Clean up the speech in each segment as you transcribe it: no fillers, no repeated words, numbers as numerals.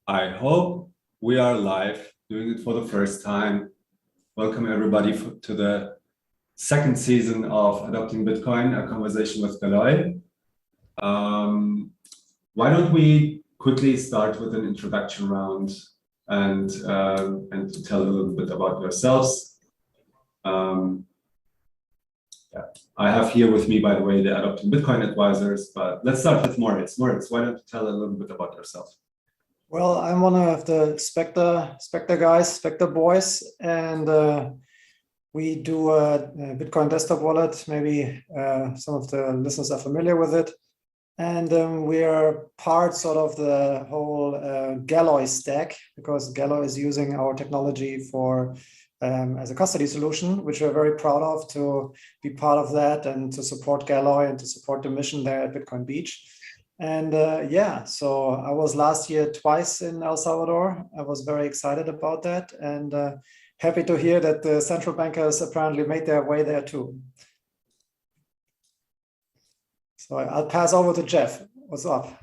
I hope we are live, doing it for the first time. Welcome everybody to the second season of Adopting Bitcoin, a conversation with Gallas. Why don't we quickly start with an introduction round and tell a little bit about yourselves. I have here with me, by the way, the Adopting Bitcoin advisors, but let's start with Moritz. Moritz, why don't you tell a little bit about yourself? Well, I'm one of the Specter guys, Specter boys, and we do a Bitcoin desktop wallet. Maybe some of the listeners are familiar with it. And we are part sort of the whole Gallas stack, because Gallas is using our technology for as a custody solution, which we're very proud of to be part of that and to support Gallas and to support the mission there at Bitcoin Beach. And so I was last year twice in El Salvador. I was very excited about that, and happy to hear that the central bankers apparently made their way there too. So I'll pass over to Jeff. What's up?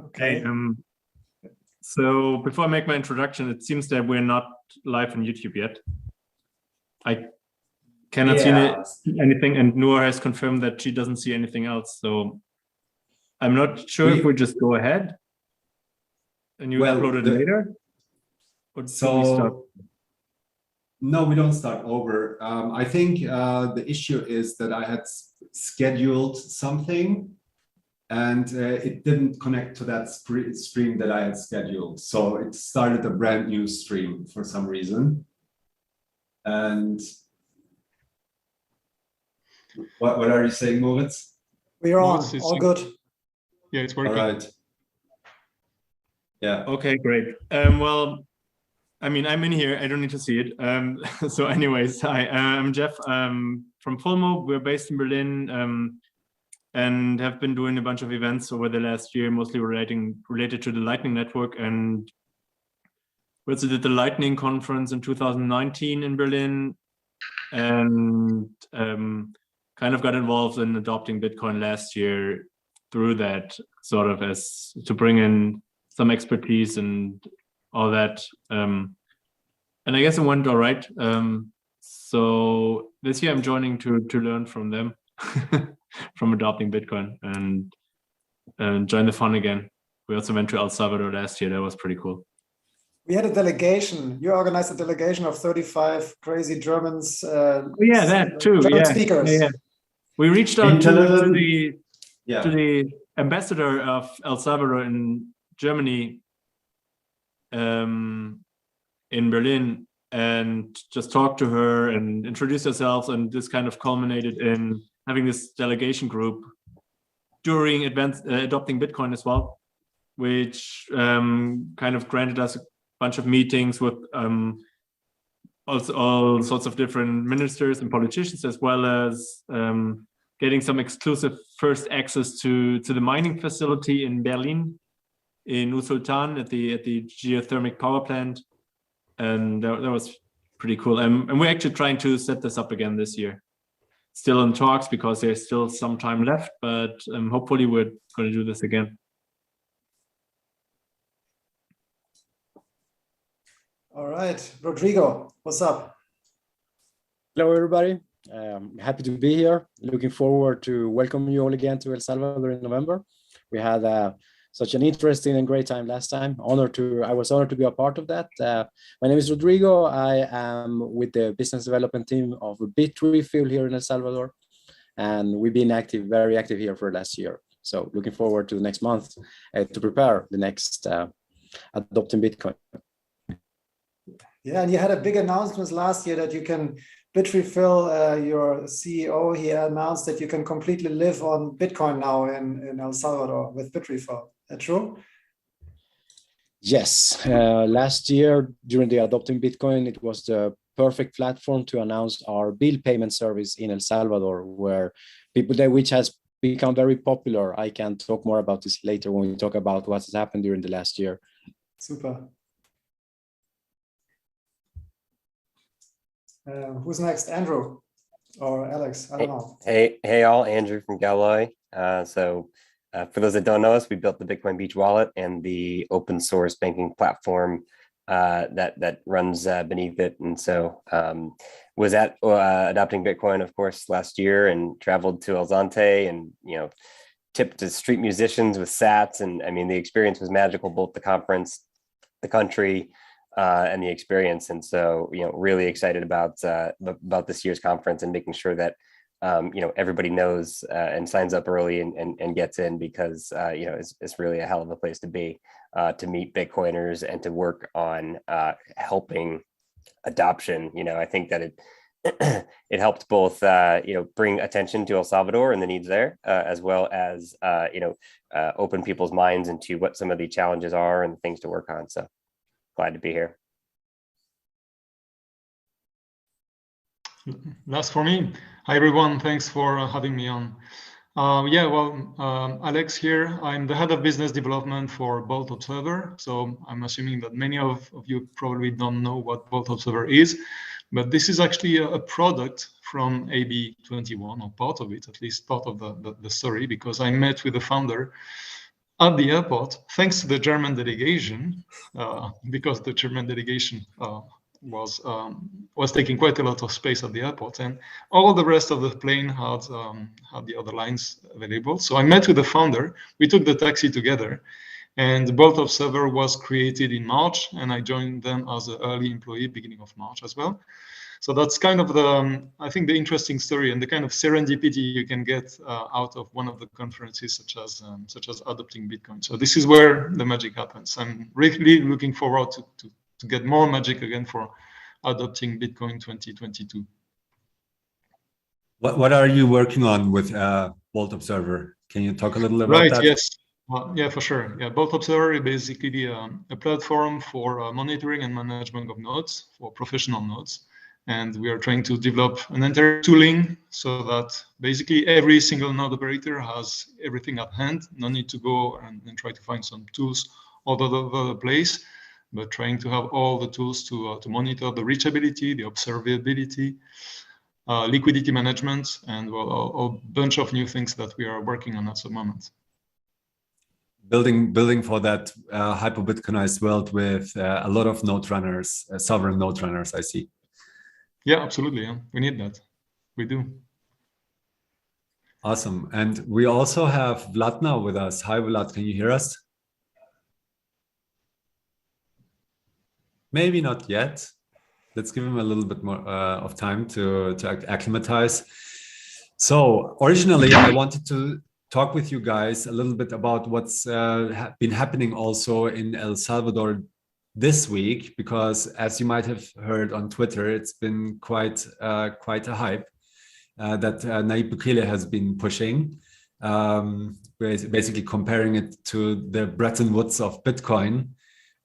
Okay. So before I make my introduction, it seems that we're not live on YouTube yet. I cannot see anything, and Noor has confirmed that she doesn't see anything else. So I'm not sure if we just go ahead and you upload it later. Or so we start? No, we don't start over. I think the issue is that I had scheduled something and it didn't connect to that stream that I had scheduled. So it started a brand new stream for some reason. And what are you saying, Moritz? We are on, all good. Yeah, it's working. All right. Yeah. Okay, great. Well, I mean, I'm in here. I don't need to see it. So anyways, hi, I'm Jeff from Fulmo. We're based in Berlin and have been doing a bunch of events over the last year, mostly related to the Lightning Network. And we also did the Lightning Conference in 2019 in Berlin, and kind of got involved in adopting Bitcoin last year through that, sort of as to bring in some expertise and all that. And I guess it went all right. So this year I'm joining to learn from them, from adopting Bitcoin, and join the fun again. We also went to El Salvador last year. That was pretty cool. We had a delegation. You organized a delegation of 35 crazy Germans. Yeah, that too. German speakers. Yeah. We reached out to the ambassador of El Salvador in Germany, in Berlin, and just talked to her and introduced ourselves, and this kind of culminated in having this delegation group during adopting Bitcoin as well, which kind of granted us a bunch of meetings with also all sorts of different ministers and politicians, as well as getting some exclusive first access to the mining facility in Berlin, in Usultan at the geothermal power plant, and that was pretty cool. And we're actually trying to set this up again this year. Still in talks because there's still some time left, but hopefully we're going to do this again. All right, Rodrigo, what's up? Hello, everybody. Happy to be here. Looking forward to welcome you all again to El Salvador in November. We had such an interesting and great time last time. I was honored to be a part of that. My name is Rodrigo. I am with the business development team of Bitrefill here in El Salvador, and we've been very active here for last year. So looking forward to the next month to prepare the next Adopting Bitcoin. Yeah, and you had a big announcement last year that you can, Bitrefill, your CEO, he announced that you can completely live on Bitcoin now in El Salvador with Bitrefill. Is that true? Yes. Last year, during the Adopting Bitcoin, it was the perfect platform to announce our bill payment service in El Salvador, where which has become very popular. I can talk more about this later when we talk about what has happened during the last year. Super. Who's next? Andrew or Alex? I don't know. Hey all, Andrew from Gallas. So For those that don't know us, we built the Bitcoin Beach wallet and the open source banking platform that runs beneath it. And so was at adopting Bitcoin, of course, last year, and traveled to El Zante and, tipped to street musicians with sats. And I mean, the experience was magical, both the conference, the country, and the experience. And so, really excited about this year's conference and making sure that, everybody knows and signs up early and gets in, because, it's really a hell of a place to be, to meet Bitcoiners and to work on helping adoption. I think that it helped both, bring attention to El Salvador and the needs there, as well as, open people's minds into what some of the challenges are and things to work on. So glad to be here. Last for me. Hi, everyone. Thanks for having me on. Alex here. I'm the head of business development for bolt.observer. So I'm assuming that many of you probably don't know what bolt.observer is, but this is actually a product from AB21, or part of it, at least part of the story, because I met with the founder at the airport, thanks to the German delegation, because the German delegation was taking quite a lot of space at the airport, and all the rest of the plane had the other lines available. So I met with the founder. We took the taxi together, and bolt.observer was created in March, and I joined them as an early employee beginning of March as well. So that's kind of I think the interesting story and the kind of serendipity you can get out of one of the conferences, such as adopting Bitcoin. So this is where the magic happens. I'm really looking forward to get more magic again for adopting Bitcoin 2022. What are you working on with bolt.observer? Can you talk a little about that? Right, yes. Yeah, for sure. Yeah, bolt.observer is basically a platform for monitoring and management of nodes, for professional nodes. And we are trying to develop an entire tooling so that basically every single node operator has everything at hand. No need to go and try to find some tools all over the place, but trying to have all the tools to monitor the reachability, the observability, liquidity management, and a bunch of new things that we are working on at the moment. Building for that hyper-Bitcoinized world with a lot of node runners, sovereign node runners, I see. Yeah, absolutely. Yeah. We need that. We do. Awesome. And we also have Vlad now with us. Hi, Vlad. Can you hear us? Maybe not yet. Let's give him a little bit more of time to acclimatize. So originally, I wanted to talk with you guys a little bit about what's been happening also in El Salvador this week, because as you might have heard on Twitter, it's been quite a hype that Nayib Bukele has been pushing, basically comparing it to the Bretton Woods of Bitcoin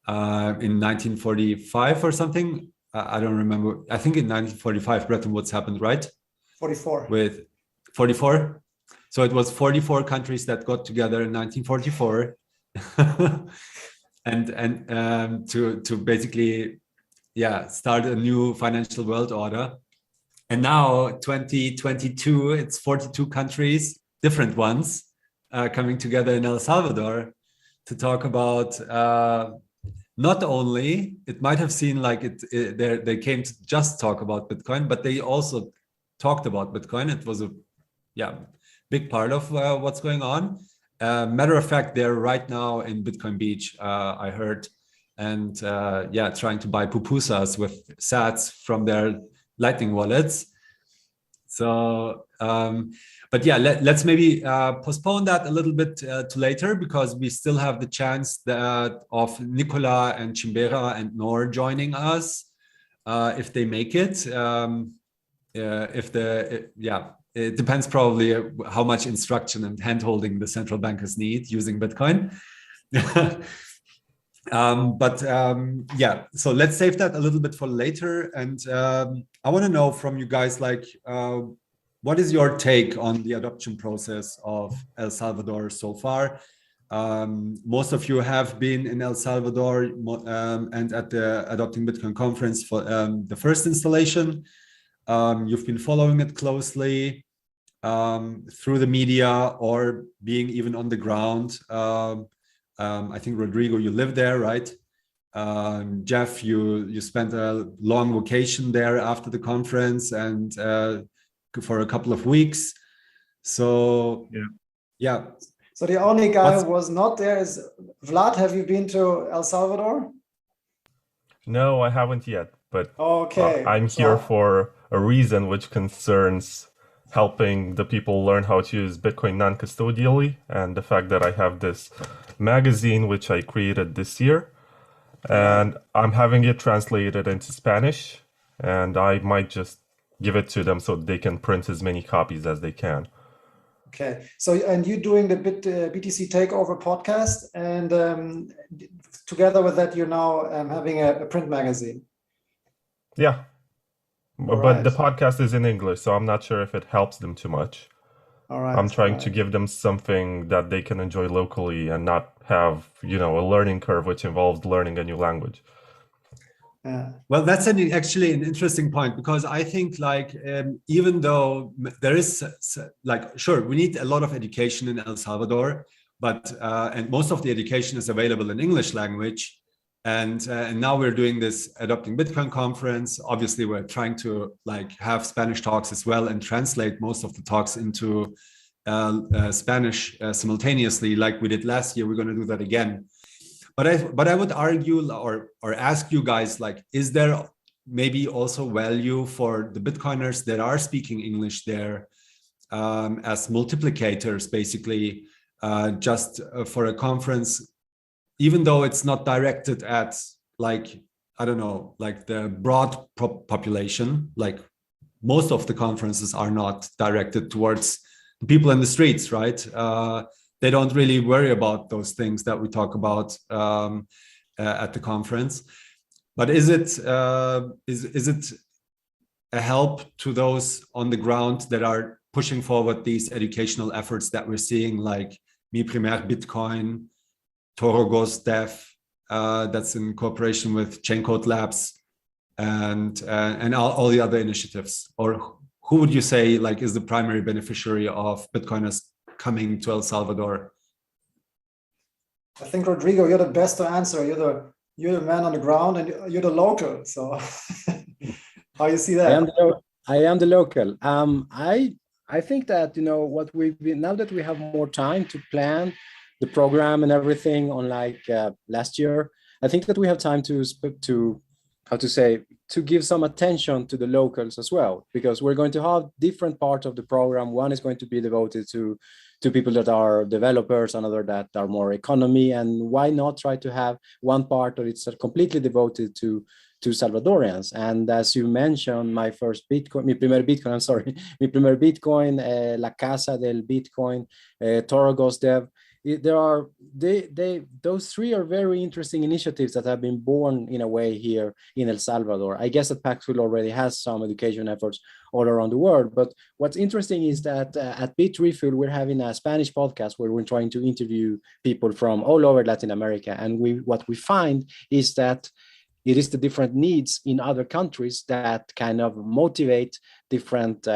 in 1945 or something. I don't remember. I think in 1945 Bretton Woods happened, right? 44. With 44. So it was 44 countries that got together in 1944. And to basically, start a new financial world order. And now 2022, it's 42 countries, different ones, coming together in El Salvador to talk about not only, it might have seemed like they came to just talk about Bitcoin, but they also talked about Bitcoin. It was a big part of what's going on. Matter of fact, they're right now in Bitcoin Beach, I heard, and trying to buy pupusas with sats from their Lightning wallets. So, let's maybe postpone that a little bit to later, because we still have the chance of Nicolas and Chimbera and Nor joining us if they make it. It depends probably how much instruction and hand-holding the central bankers need using Bitcoin. So let's save that a little bit for later. And I want to know from you guys, what is your take on the adoption process of El Salvador so far? Most of you have been in El Salvador and at the Adopting Bitcoin conference for the first installation. You've been following it closely. through the media or being even on the ground. I think Rodrigo, you live there, right? Jeff, you spent a long vacation there after the conference and for a couple of weeks. So yeah. So the only guy who was not there is Vlad. Have you been to El Salvador? No, I haven't yet, but okay. I'm here for a reason which concerns helping the people learn how to use Bitcoin non-custodially, and the fact that I have this magazine which I created this year, and I'm having it translated into Spanish, and I might just give it to them so they can print as many copies as they can. Okay, so and you're doing the BTC Takeover Podcast, and together with that, you're now having a print magazine. Yeah, but the podcast is in English, so I'm not sure if it helps them too much. All right. I'm trying to give them something that they can enjoy locally and not have, a learning curve which involves learning a new language. Yeah. Well, that's actually an interesting point, because I think even though there is sure, we need a lot of education in El Salvador, but and most of the education is available in English language. And now we're doing this Adopting Bitcoin conference. Obviously, we're trying to have Spanish talks as well and translate most of the talks into Spanish simultaneously, like we did last year. We're going to do that again. But I would argue or ask you guys, is there maybe also value for the Bitcoiners that are speaking English there as multiplicators, basically, just for a conference, even though it's not directed at the broad population. Most of the conferences are not directed towards the people in the streets, right? They don't really worry about those things that we talk about at the conference. But is it a help to those on the ground that are pushing forward these educational efforts that we're seeing, like Mi Primer Bitcoin, Torogos Dev, that's in cooperation with Chaincode Labs, and all the other initiatives? Or who would you say is the primary beneficiary of Bitcoiners coming to El Salvador? I think, Rodrigo, you're the best to answer. You're the man on the ground, and you're the local. So how you see that? I am the local. I think that what we've been, now that we have more time to plan the program and everything, unlike last year, I think that we have time to give some attention to the locals as well, because we're going to have different parts of the program. One is going to be devoted to people that are developers, another that are more economy, and why not try to have one part that it's completely devoted to Salvadorians. And as you mentioned, mi primer Bitcoin, La Casa del Bitcoin, Torogos Dev, those three are very interesting initiatives that have been born in a way here in El Salvador. I guess that Paxful already has some education efforts all around the world. But what's interesting is that at Bitrefill, we're having a Spanish podcast where we're trying to interview people from all over Latin America. And what we find is that it is the different needs in other countries that kind of motivate different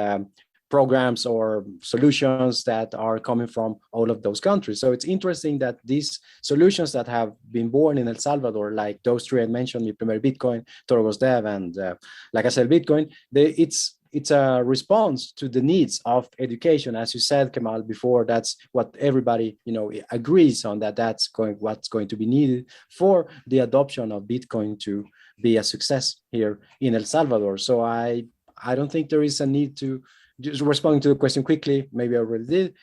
programs or solutions that are coming from all of those countries. So it's interesting that these solutions that have been born in El Salvador, like those three I mentioned, Mi Primer Bitcoin, Torogos Dev, and La Casa del Bitcoin, it's a response to the needs of education. As you said, Kemal, before, that's what everybody agrees on, that's what's going to be needed for the adoption of Bitcoin to be a success here in El Salvador. So I don't think there is a need to, just responding to the question quickly, maybe I already did,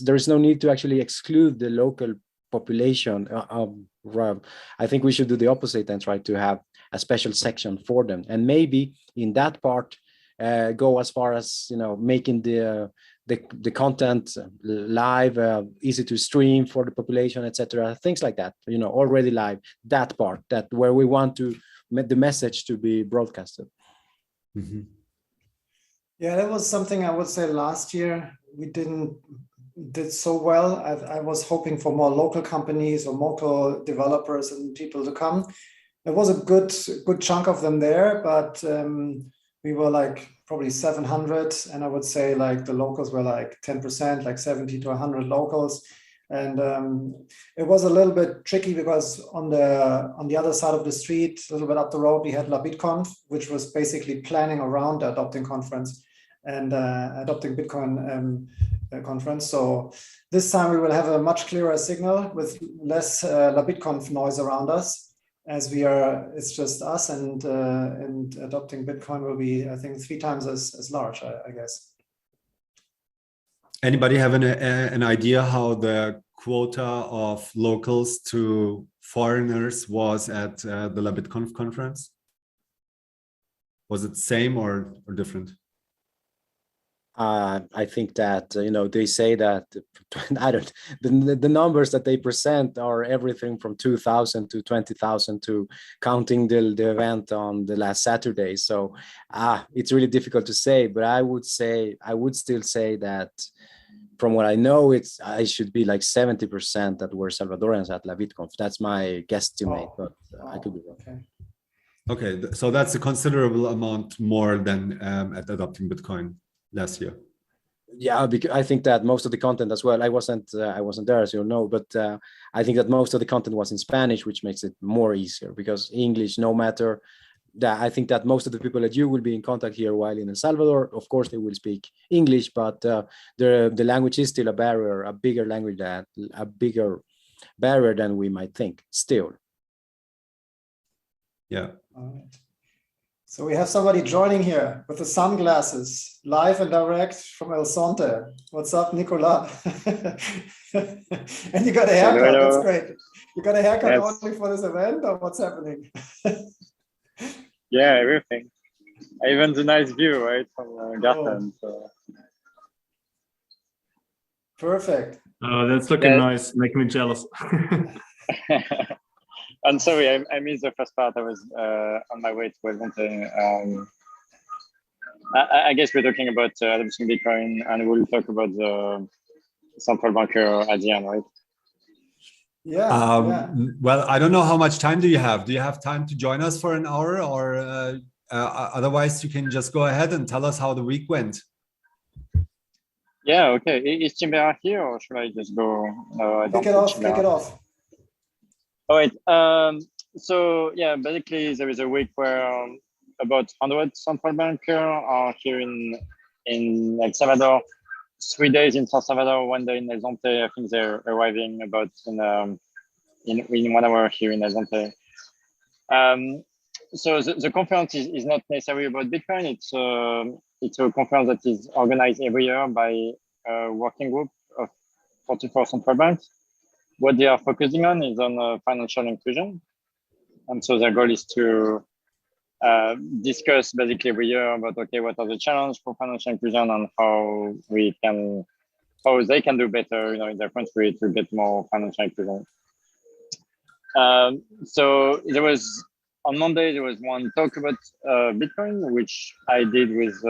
there is no need to actually exclude the local population. I think we should do the opposite and try to have a special section for them. And maybe in that part, go as far as making the content live, easy to stream for the population, etc. Things like that. Already live. That part, that where we want to the message to be broadcasted. Mm-hmm. Yeah, that was something I would say last year we did so well. I was hoping for more local companies or local developers and people to come. There was a good chunk of them there, but we were like probably 700, and I would say like the locals were like 10%, like 70 to 100 locals. And it was a little bit tricky because on the other side of the street, a little bit up the road, we had La BitConf, which was basically planning around the adopting conference and adopting Bitcoin conference. So this time we will have a much clearer signal with less La BitConf noise around us, as it's just us, and adopting Bitcoin will be, I think, 3 times as large, I guess. Anybody have an idea how the quota of locals to foreigners was at the La BitConf conference? Was it same or different? I think that they say that the numbers that they present are everything from 2,000 to 20,000 to counting the event on the last Saturday. So it's really difficult to say, but I would still say that from what I know, I should be like 70% that were Salvadorians at La BitConf. That's my guesstimate, but I could be wrong. Okay, so that's a considerable amount more than at Adopting Bitcoin last year. Yeah, because I think that most of the content as well. I wasn't there, as you know, but I think that most of the content was in Spanish, which makes it more easier because English, no matter. That I think that most of the people that you will be in contact here while in El Salvador, of course, they will speak English, but the language is still a barrier, a bigger barrier than we might think. Still. Yeah. All right. So we have somebody joining here with the sunglasses, live and direct from El Sonte. What's up, Nicolas? And you got a haircut. Hello. That's great. You got a haircut Yes. only for this event, or what's happening? Yeah, everything. Even the nice view, right, from Garten. So. Perfect. Oh, that's looking nice. Making me jealous. I'm sorry, I missed the first part. I was on my way to Bretton. I guess we're talking about adopting Bitcoin, and we'll talk about the central banker at the end, right? Yeah. Well, I don't know how much time do you have. Do you have time to join us for an hour, or otherwise you can just go ahead and tell us how the week went? Yeah, okay. Is Chimbera here, or should I just go? No, I don't. Kick it off. All right. So yeah, basically there is a week where about 100 central bankers are here in El Salvador. 3 days in San Salvador, 1 day in El Zonte. I think they're arriving about in 1 hour here in El Zonte. So the conference is not necessarily about Bitcoin. It's a conference that is organized every year by a working group of 44 central banks. What they are focusing on is on financial inclusion. And so their goal is to discuss basically every year about, okay, what are the challenges for financial inclusion and how they can do better, in their country to get more financial inclusion. So on Monday, there was one talk about Bitcoin, which I did with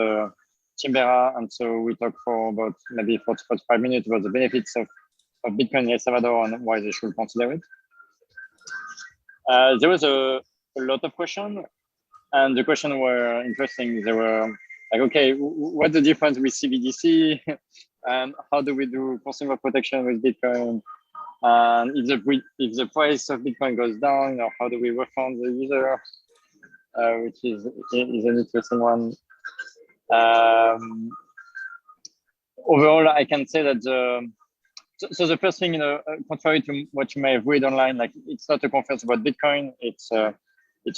Chimbera. And so we talked for about maybe 45 minutes about the benefits of Bitcoin in El Salvador and why they should consider it. There was a lot of questions, and the questions were interesting. They were like, okay, what's the difference with CBDC? And how do we do consumer protection with Bitcoin? And if the price of Bitcoin goes down, how do we refund the user? Which is an interesting one. Overall, I can say that so the first thing, contrary to what you may have read online, like it's not a conference about Bitcoin. It's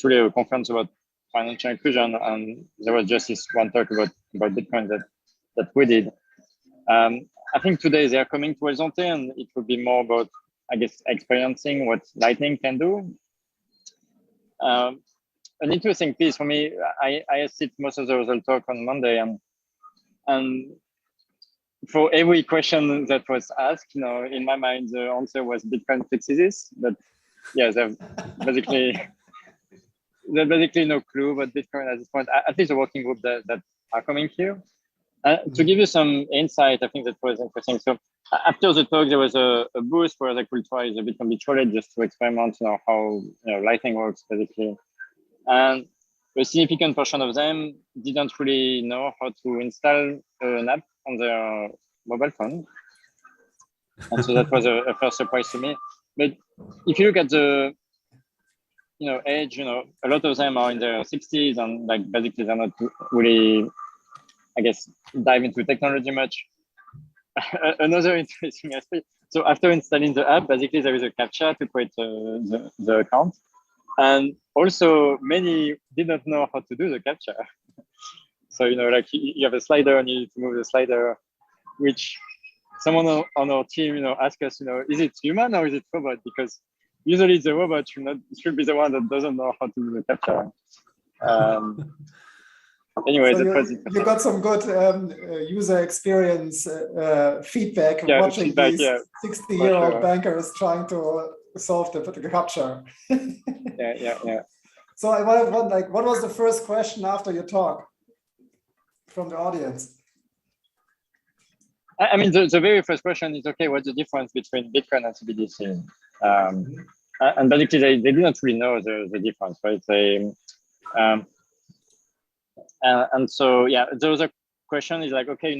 really a conference about financial inclusion, and there was just this one talk about Bitcoin that we did. I think today they are coming to El Zonte, and it will be more about, I guess, experiencing what Lightning can do. An interesting piece for me, I assisted most of the result talk on Monday, and for every question that was asked, in my mind, the answer was Bitcoin fixes this. But yeah, they've basically no clue about Bitcoin at this point, at least the working group that are coming here. To give you some insight, I think that was interesting. So after the talk, there was a booth where they could try the Bitcoin Beach wallet just to experiment, how Lightning works, basically. And a significant portion of them didn't really know how to install an app on their mobile phone. And so that was a first surprise to me. But if you look at the age, a lot of them are in their 60s and like basically they're not really, I guess, dive into technology much. Another interesting aspect. So after installing the app, basically there is a CAPTCHA to create the account. And also many didn't know how to do the CAPTCHA. So, like you have a slider and you need to move the slider, which someone on our team, asked us, is it human or is it robot? Because usually the robot should be the one that doesn't know how to do the CAPTCHA. Anyway, so you got some good user experience feedback watching these 60-year-old bankers trying to solve the CAPTCHA. yeah. So I want what was the first question after your talk from the audience? I mean, the very first question is, okay, what's the difference between Bitcoin and BTC? And basically, they do not really know the difference, right? And so, yeah, the other question is like, okay,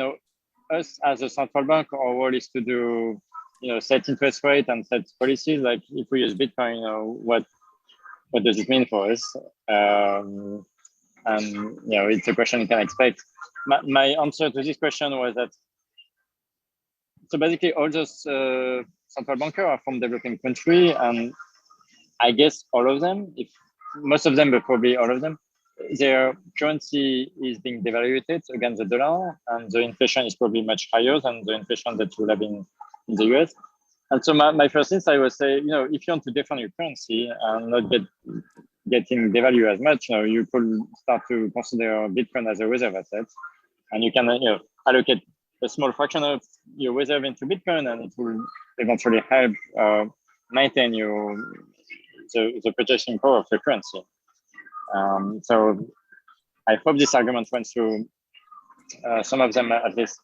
us as a central bank, our role is to do, set interest rate and set policies. Like if we use Bitcoin, what does it mean for us? And, it's a question you can expect. My answer to this question was that, so basically all those central bankers are from developing country, and I guess all of them, if most of them, but probably all of them, their currency is being devaluated against the dollar, and the inflation is probably much higher than the inflation that you will have in the US. And so my first insight was say, if you want to defend your currency and not getting devalued as much, you could start to consider Bitcoin as a reserve asset, and you can allocate a small fraction of your reserve into Bitcoin, and it will eventually help maintain the purchasing power of your currency. So I hope this argument went through some of them at least.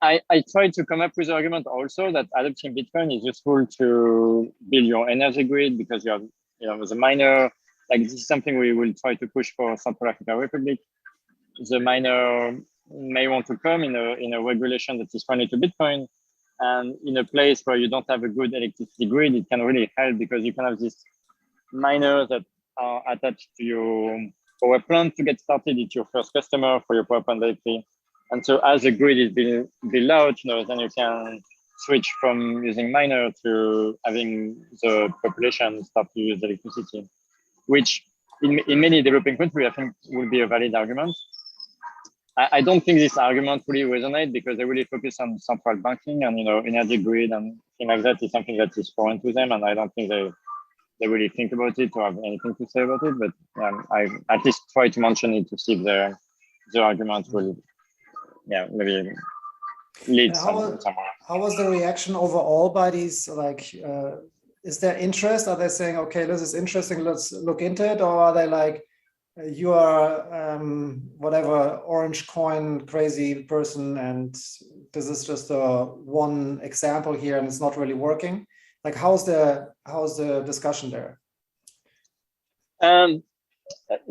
I tried to come up with the argument also that adopting Bitcoin is useful to build your energy grid because you have, as a miner, like this is something we will try to push for Central African Republic. The miner may want to come in a regulation that is friendly to Bitcoin, and in a place where you don't have a good electricity grid, it can really help because you can have these miners that are attached to your power plant to get started. It's your first customer for your power plant directly. And so as the grid is built out, then you can switch from using miner to having the population start to use electricity, which in many developing countries, I think will be a valid argument. I don't think this argument really resonates because they really focus on central banking and, energy grid and things like that is something that is foreign to them. And I don't think they really think about it or have anything to say about it, but I at least try to mention it to see if the argument will, maybe lead somewhere. How was the reaction overall by these, is there interest? Are they saying, okay, this is interesting, let's look into it? Or are they like, you are whatever orange coin crazy person and this is just one example here and it's not really working? Like how's the discussion there?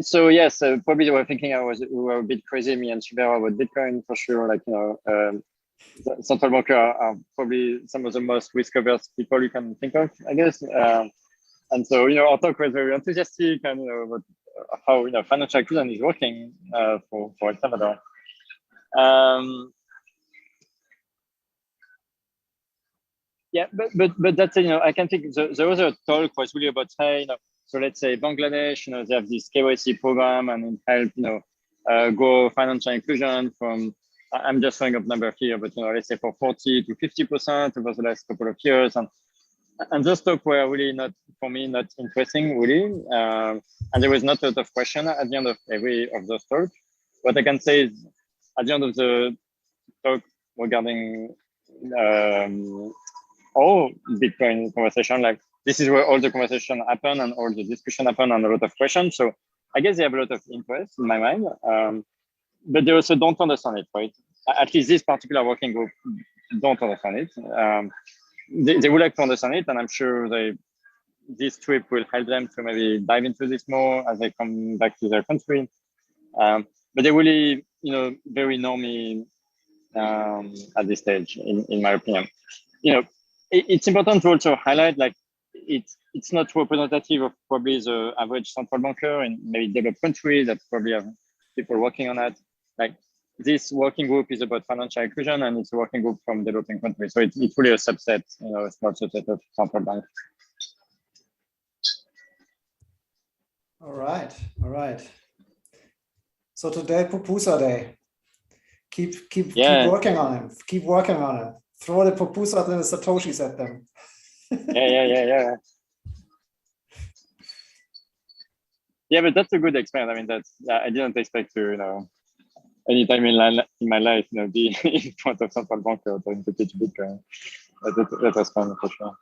So yes, probably they were thinking we were a bit crazy, me and Chimbera, about Bitcoin for sure. Like central bankers are probably some of the most risk-averse people you can think of, I guess. And so our talk was very enthusiastic and about how financial inclusion is working for El Salvador. Yeah, but that's I can think the other talk was really about so let's say Bangladesh, they have this KYC program and it help grow financial inclusion from I'm just throwing up number here, but let's say for 40 to 50% over the last couple of years, and those talk were really not interesting really, and there was not a lot of question at the end of every of those talks. What I can say is at the end of the talk regarding all Bitcoin conversation, like this is where all the conversation happen and all the discussion happen and a lot of questions. So I guess they have a lot of interest in my mind, but they also don't understand it, right? At least this particular working group don't understand it. They would like to understand it, and I'm sure they this trip will help them to maybe dive into this more as they come back to their country. But they're really, very normie at this stage, in my opinion. It's important to also highlight, like, it's not representative of probably the average central banker in maybe developed countries that probably have people working on that. Like, this working group is about financial inclusion, and it's a working group from developing countries. So it's really a subset, a small subset of central banks. All right. So today, Pupusa Day. Keep working on him. Keep working on it. Throw the pupusas and the satoshis at them. Yeah. Yeah, but that's a good experiment. I mean, I didn't expect to, any time in my life, be in front of central banker trying to teach Bitcoin. That was fun for sure.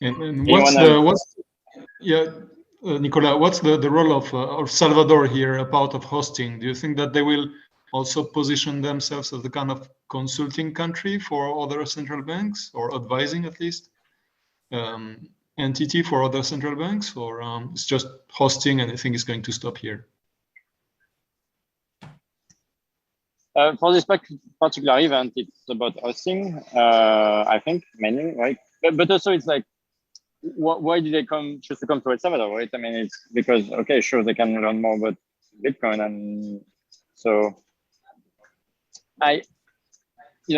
And Nicolas, what's the role of El Salvador here, a part of hosting? Do you think that they will also position themselves as the kind of consulting country for other central banks, or advising at least entity for other central banks, or it's just hosting and I think it's going to stop here? For this particular event, it's about hosting, I think, mainly, right? But also it's like, why did they choose to come to El Salvador, right? I mean, it's because, okay, sure, they can learn more about Bitcoin. And so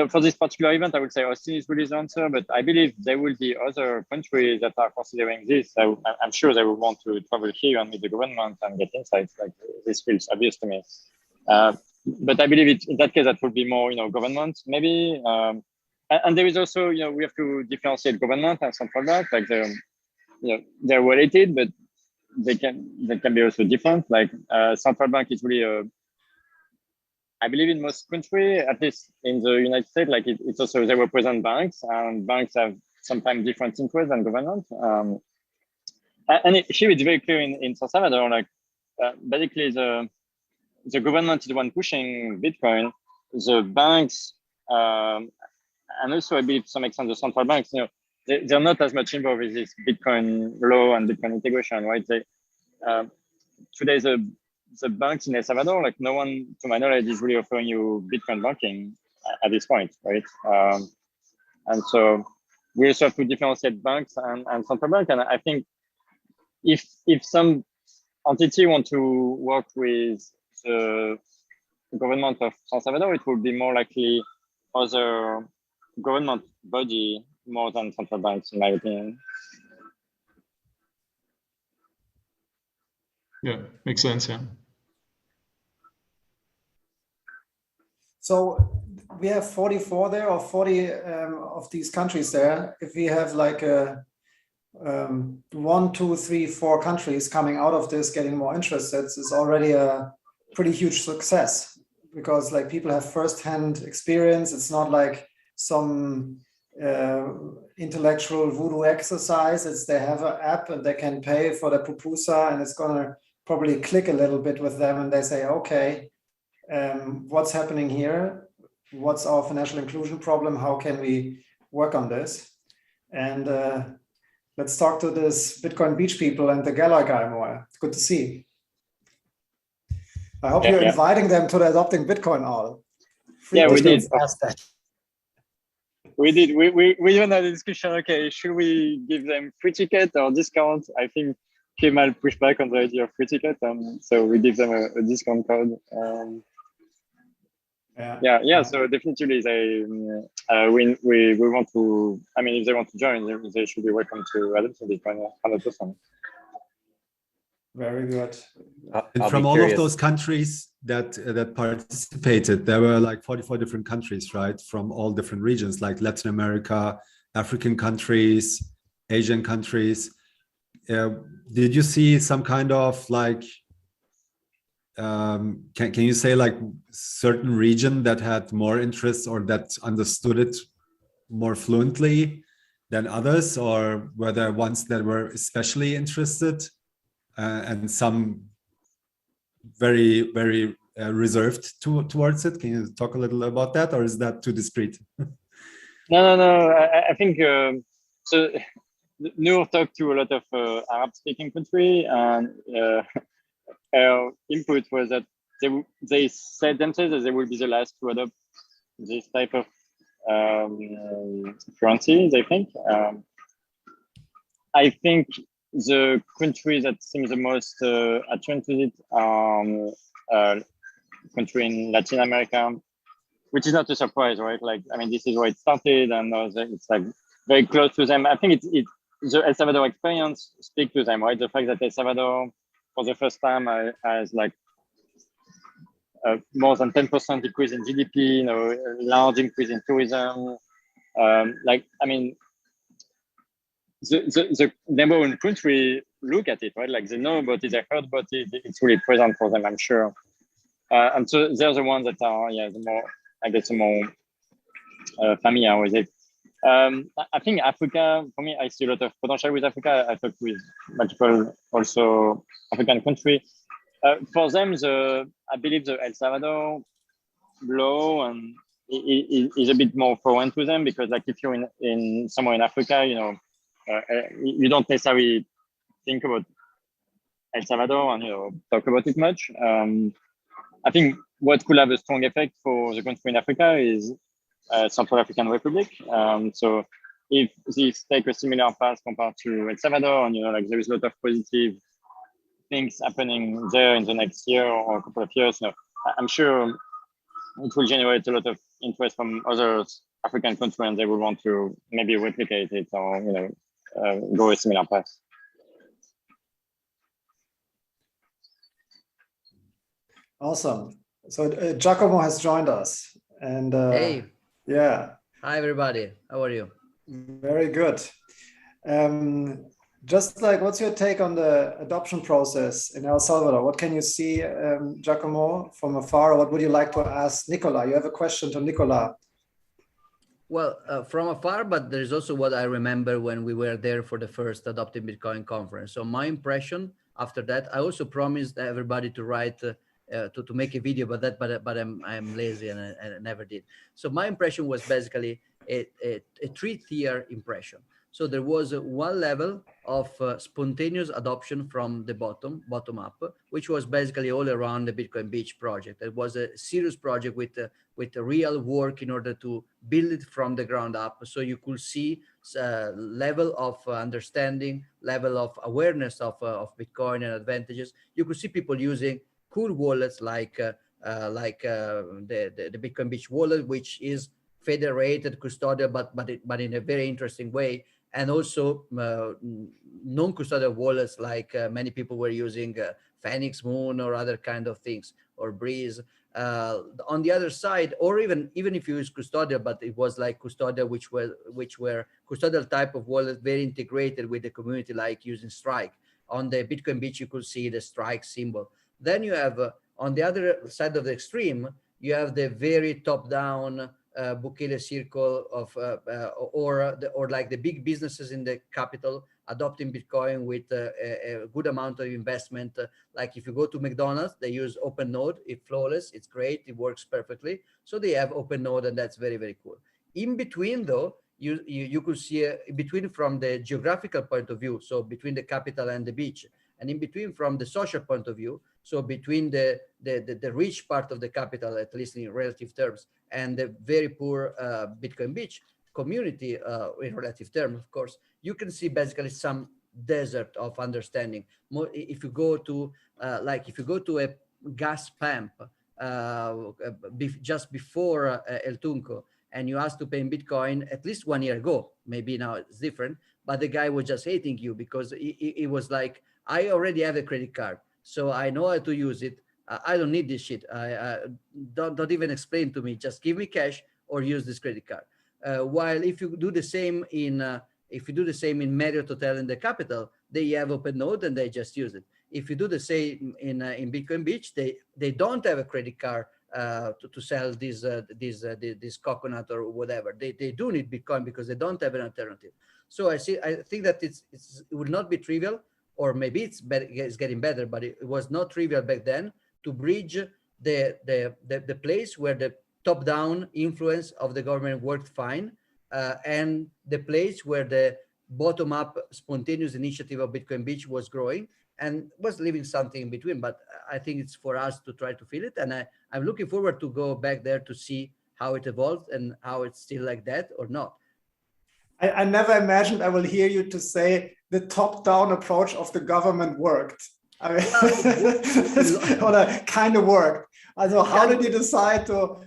for this particular event, I would say Austin is really the answer, but I believe there will be other countries that are considering this. I'm sure they will want to travel here and meet the government and get insights. Like, this feels obvious to me. But I believe in that case, that would be more, government, maybe. And there is also, we have to differentiate government and central bank. Like, they're related, but they can be also different. Like, central bank is really I believe in most countries, at least in the United States, like, it's also, they represent banks, and banks have sometimes different interests than government. And here it's very clear in San Salvador, like, basically the government is the one pushing Bitcoin. The banks, and also I believe to some extent the central banks, they're not as much involved with this Bitcoin law and Bitcoin integration, right? Today the banks in El Salvador, like, no one, to my knowledge, is really offering you Bitcoin banking at this point, right? And so we also have to differentiate banks and central bank. And I think if some entity want to work with the government of San Salvador, it would be more likely other government body more than central banks, in my opinion. Yeah, makes sense. Yeah. So we have 44 there, or 40 of these countries there. If we have like 1, 2, 3, 4 countries coming out of this getting more interested, it's already a pretty huge success, because like people have first-hand experience. It's not like some intellectual voodoo exercise. It's they have an app and they can pay for the pupusa, and it's gonna probably click a little bit with them, and they say, okay, what's happening here? What's our financial inclusion problem? How can we work on this? And let's talk to this Bitcoin Beach people and the Gallas guy more. It's good to see. I hope you're inviting them to the Adopting Bitcoin all. Yeah, we did. That. We did. We even had a discussion. Okay, should we give them free ticket or discount? I think Kemal pushed back on the idea of free ticket, so we give them a discount code. So definitely we want to. I mean, if they want to join, they should be welcome to Adopting Bitcoin 100%. Very good. And from all of those countries that participated, there were like 44 different countries, right? From all different regions, like Latin America, African countries, Asian countries. Did you see some kind of like, can you say like certain region that had more interest or that understood it more fluently than others, or were there ones that were especially interested? And some very, very reserved towards it. Can you talk a little about that, or is that too discreet? No. I think so. Noor talked to a lot of Arab-speaking country, and her input was that they said themselves that they will be the last to adopt this type of currencies. I think the countries that seem the most attuned to it are country in Latin America, which is not a surprise, right? Like, I mean, this is where it started, and it's like very close to them. I think the El Salvador experience speaks to them, right? The fact that El Salvador, for the first time, has like more than 10% increase in GDP, a large increase in tourism. Like, I mean, the neighboring country look at it, right? Like they know about it, they heard about it. It's really present for them, I'm sure. And so they're the ones that are, the more familiar with it. I think Africa, for me, I see a lot of potential with Africa. I talked with multiple also African countries. For them, I believe the El Salvador law and is a bit more foreign to them, because like if you're in somewhere in Africa, you don't necessarily think about El Salvador and talk about it much. I think what could have a strong effect for the country in Africa is Central African Republic. So if this take a similar path compared to El Salvador, and like there is a lot of positive things happening there in the next year or a couple of years, I'm sure it will generate a lot of interest from other African countries, and they will want to maybe replicate it or go a similar path. Awesome. So Giacomo has joined us, and hey, yeah. Hi everybody. How are you? Very good. Just like, what's your take on the adoption process in El Salvador? What can you see, Giacomo, from afar? Or what would you like to ask Nicolas? You have a question to Nicolas. Well, from afar, but there's also what I remember when we were there for the first Adopting Bitcoin conference. So my impression after that, I also promised everybody to write, to make a video about that, but I'm lazy and I never did. So my impression was basically a three-tier impression. So there was one level of spontaneous adoption from the bottom up, which was basically all around the Bitcoin Beach project. It was a serious project with a real work in order to build it from the ground up. So you could see level of understanding, level of awareness of Bitcoin and advantages. You could see people using cool wallets like the Bitcoin Beach wallet, which is federated, custodial, but in a very interesting way. And also non-custodial wallets, like many people were using Phoenix Moon or other kind of things, or Breeze. On the other side, or even if you use custodial, but it was like custodial, which were custodial type of wallet, very integrated with the community, like using Strike. On the Bitcoin Beach, you could see the Strike symbol. Then you have on the other side of the extreme, you have the very top-down Bukele circle of or like the big businesses in the capital adopting Bitcoin with a good amount of investment. Like if you go to McDonald's, they use OpenNode. It's flawless. It's great. It works perfectly. So they have OpenNode, and that's very, very cool. In between, though, you could see between from the geographical point of view, so between the capital and the beach, and in between from the social point of view, so between the rich part of the capital, at least in relative terms, and the very poor Bitcoin Beach community in relative terms, of course, you can see basically some desert of understanding. If you go to a gas pump just before El Tunco, and you asked to pay in Bitcoin at least 1 year ago, maybe now it's different, but the guy was just hating you because he was like, I already have a credit card, so I know how to use it. I don't need this shit. Don't even explain to me. Just give me cash or use this credit card. While if you do the same in Marriott Hotel in the capital, they have OpenNode and they just use it. If you do the same in Bitcoin Beach, they don't have a credit card to sell this coconut or whatever. They do need Bitcoin because they don't have an alternative. So I think that it would not be trivial, or maybe it's getting better, but it was not trivial back then to bridge the place where the top-down influence of the government worked fine and the place where the bottom-up spontaneous initiative of Bitcoin Beach was growing, and was leaving something in between. But I think it's for us to try to fill it, and I'm looking forward to go back there to see how it evolved and how it's still like that or not. I never imagined I will hear you to say the top-down approach of the government worked. I mean, well, kind of worked. Also, how did you decide to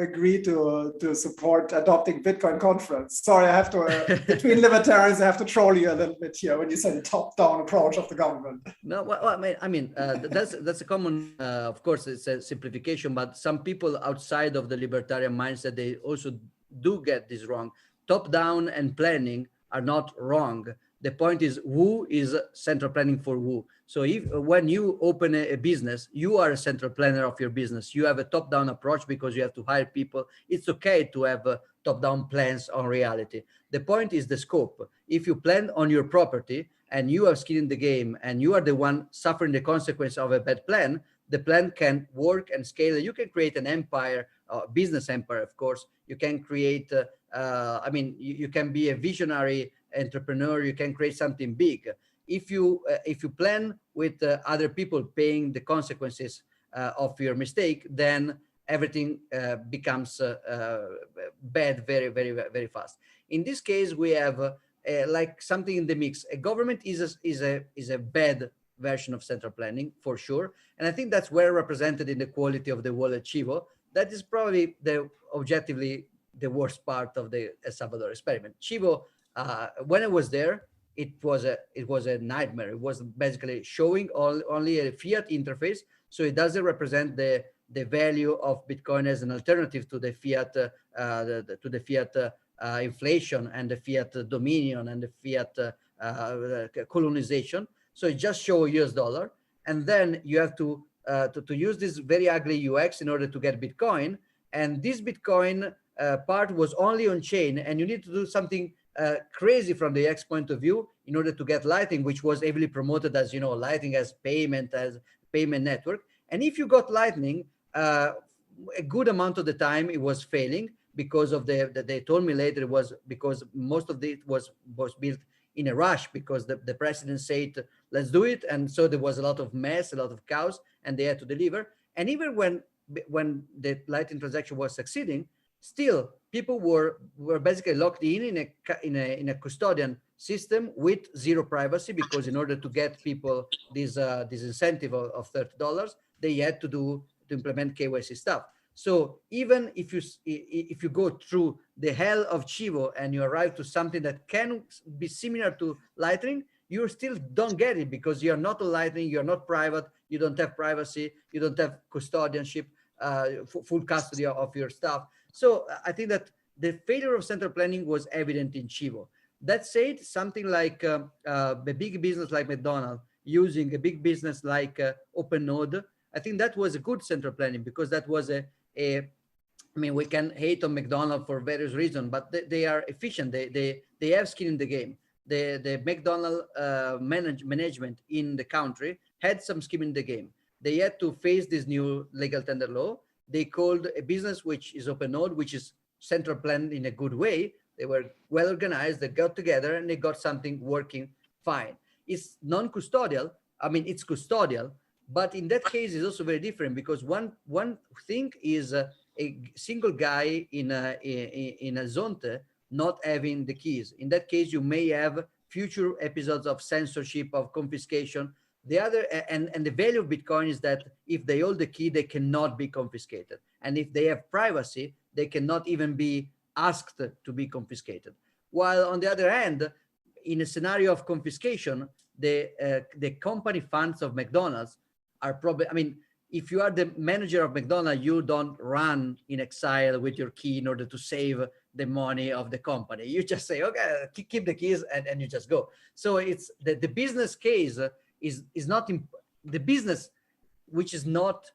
agree to support adopting Bitcoin conference? Sorry, I have to between libertarians, I have to troll you a little bit here when you say the top-down approach of the government. No, well, I mean, that's a common. Of course, it's a simplification, but some people outside of the libertarian mindset, they also do get this wrong. Top-down and planning are not wrong. The point is, who is central planning for who? So when you open a business, you are a central planner of your business. You have a top-down approach because you have to hire people. It's okay to have top-down plans on reality. The point is the scope. If you plan on your property and you have skin in the game and you are the one suffering the consequence of a bad plan, the plan can work and scale. You can create an empire, business empire, of course. You can create, you can be a visionary entrepreneur. You can create something big. If you plan with other people paying the consequences of your mistake, then everything becomes bad very, very, very fast. In this case, we have like something in the mix. A government is a bad version of central planning for sure, and I think that's well represented in the quality of the wallet Chivo. That is probably objectively the worst part of the El Salvador experiment. Chivo, when I was there, it was a nightmare. It was basically showing only a fiat interface, so it doesn't represent the value of Bitcoin as an alternative to the fiat inflation and the fiat dominion and the fiat colonization. So it just shows US dollar, and then you have to use this very ugly UX in order to get Bitcoin. And this Bitcoin part was only on chain, and you need to do something crazy from the UX point of view in order to get Lightning, which was heavily promoted as, Lightning as payment network. And if you got Lightning, a good amount of the time it was failing because of they told me later it was because most of it was built in a rush because the president said, let's do it. And so there was a lot of mess, a lot of chaos, and they had to deliver. And even when the Lightning transaction was succeeding, still people were basically locked in a custodian system with zero privacy, because in order to get people this incentive of $30, they had to implement KYC stuff. So even if you go through the hell of Chivo and you arrive to something that can be similar to Lightning, you still don't get it because you're not on Lightning, you're not private, you don't have privacy, you don't have custodianship, full custody of your stuff. So I think that the failure of central planning was evident in Chivo. That said, something like a big business like McDonald's using a big business like OpenNode, I think that was a good central planning, because that was we can hate on McDonald's for various reasons, but they are efficient. They have skin in the game. The McDonald's management in the country had some skin in the game. They had to face this new legal tender law. They called a business which is OpenNode, which is central planned in a good way. They were well organized. They got together and they got something working fine. It's non-custodial. It's custodial, but in that case, it's also very different, because one thing is a single guy in a Zonte not having the keys. In that case, you may have future episodes of censorship, of confiscation. The other, and the value of Bitcoin is that if they hold the key, they cannot be confiscated. And if they have privacy, they cannot even be asked to be confiscated. While on the other hand, in a scenario of confiscation, the company funds of McDonald's are probably, if you are the manager of McDonald's, you don't run in exile with your key in order to save the money of the company. You just say, okay, keep the keys, and you just go. So it's the business case is not the business, which is not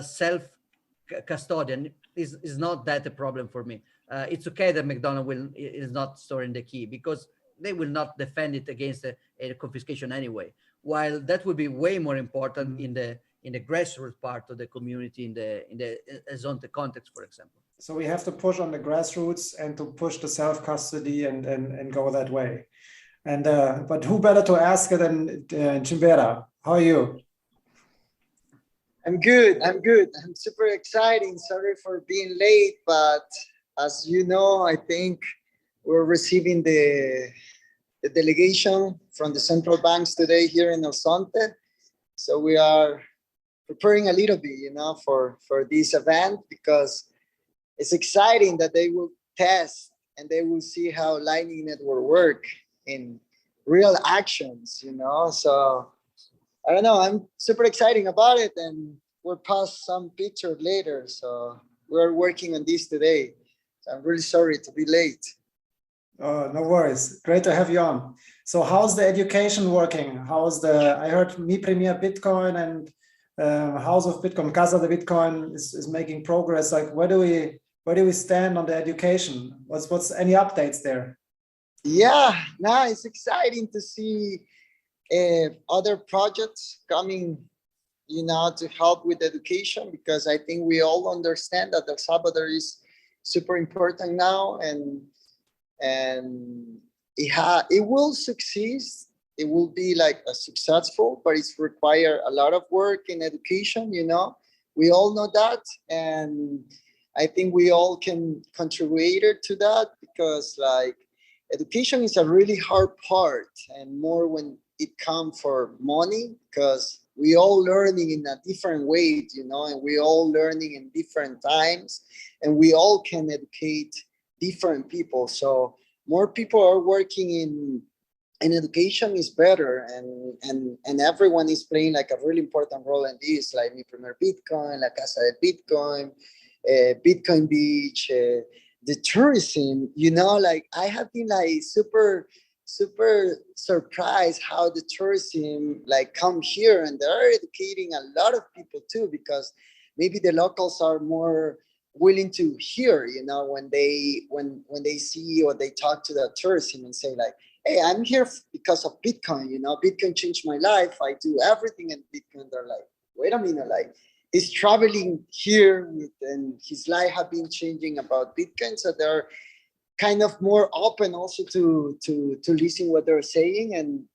self-custodian, is not that a problem for me. It's okay that McDonald's is not storing the key, because they will not defend it against a confiscation anyway. While that would be way more important in the grassroots part of the community, in the Zonte context, for example. So we have to push on the grassroots and to push the self-custody and go that way. And but who better to ask than Chimbera? How are you? I'm good. I'm super exciting. Sorry for being late, but as you know, I think we're receiving the delegation from the central banks today here in El Sonte. So we are preparing a little bit, for this event, because it's exciting that they will test and they will see how Lightning Network work in real actions, So I don't know, I'm super excited about it, and we'll post some pictures later. So we're working on this today. So I'm really sorry to be late. No worries. Great to have you on. So how's the education working? I heard Mi Premier Bitcoin and House of Bitcoin, Casa de Bitcoin is making progress. Like, where do we stand on the education? What's any updates there? Yeah, no, it's exciting to see other projects coming, to help with education, because I think we all understand that El Salvador is super important now, and it will succeed. It will be like a successful, but it's require a lot of work in education. We all know that, and I think we all can contribute to that, because like education is a really hard part, and more when it comes for money, because we all learning in a different way, and we all learning in different times, and we all can educate different people. So more people are working in education is better, and everyone is playing like a really important role in this, like Mi Primer Bitcoin, La Casa de Bitcoin, Bitcoin Beach, the tourism, like I have been like super surprised how the tourism like come here, and they're educating a lot of people too, because maybe the locals are more willing to hear, when they see or they talk to the tourism and say like, hey, I'm here because of Bitcoin, Bitcoin changed my life. I do everything in Bitcoin. They're like, wait a minute, like he's traveling here and his life have been changing about Bitcoin. So they're kind of more open also to listen what they're saying. And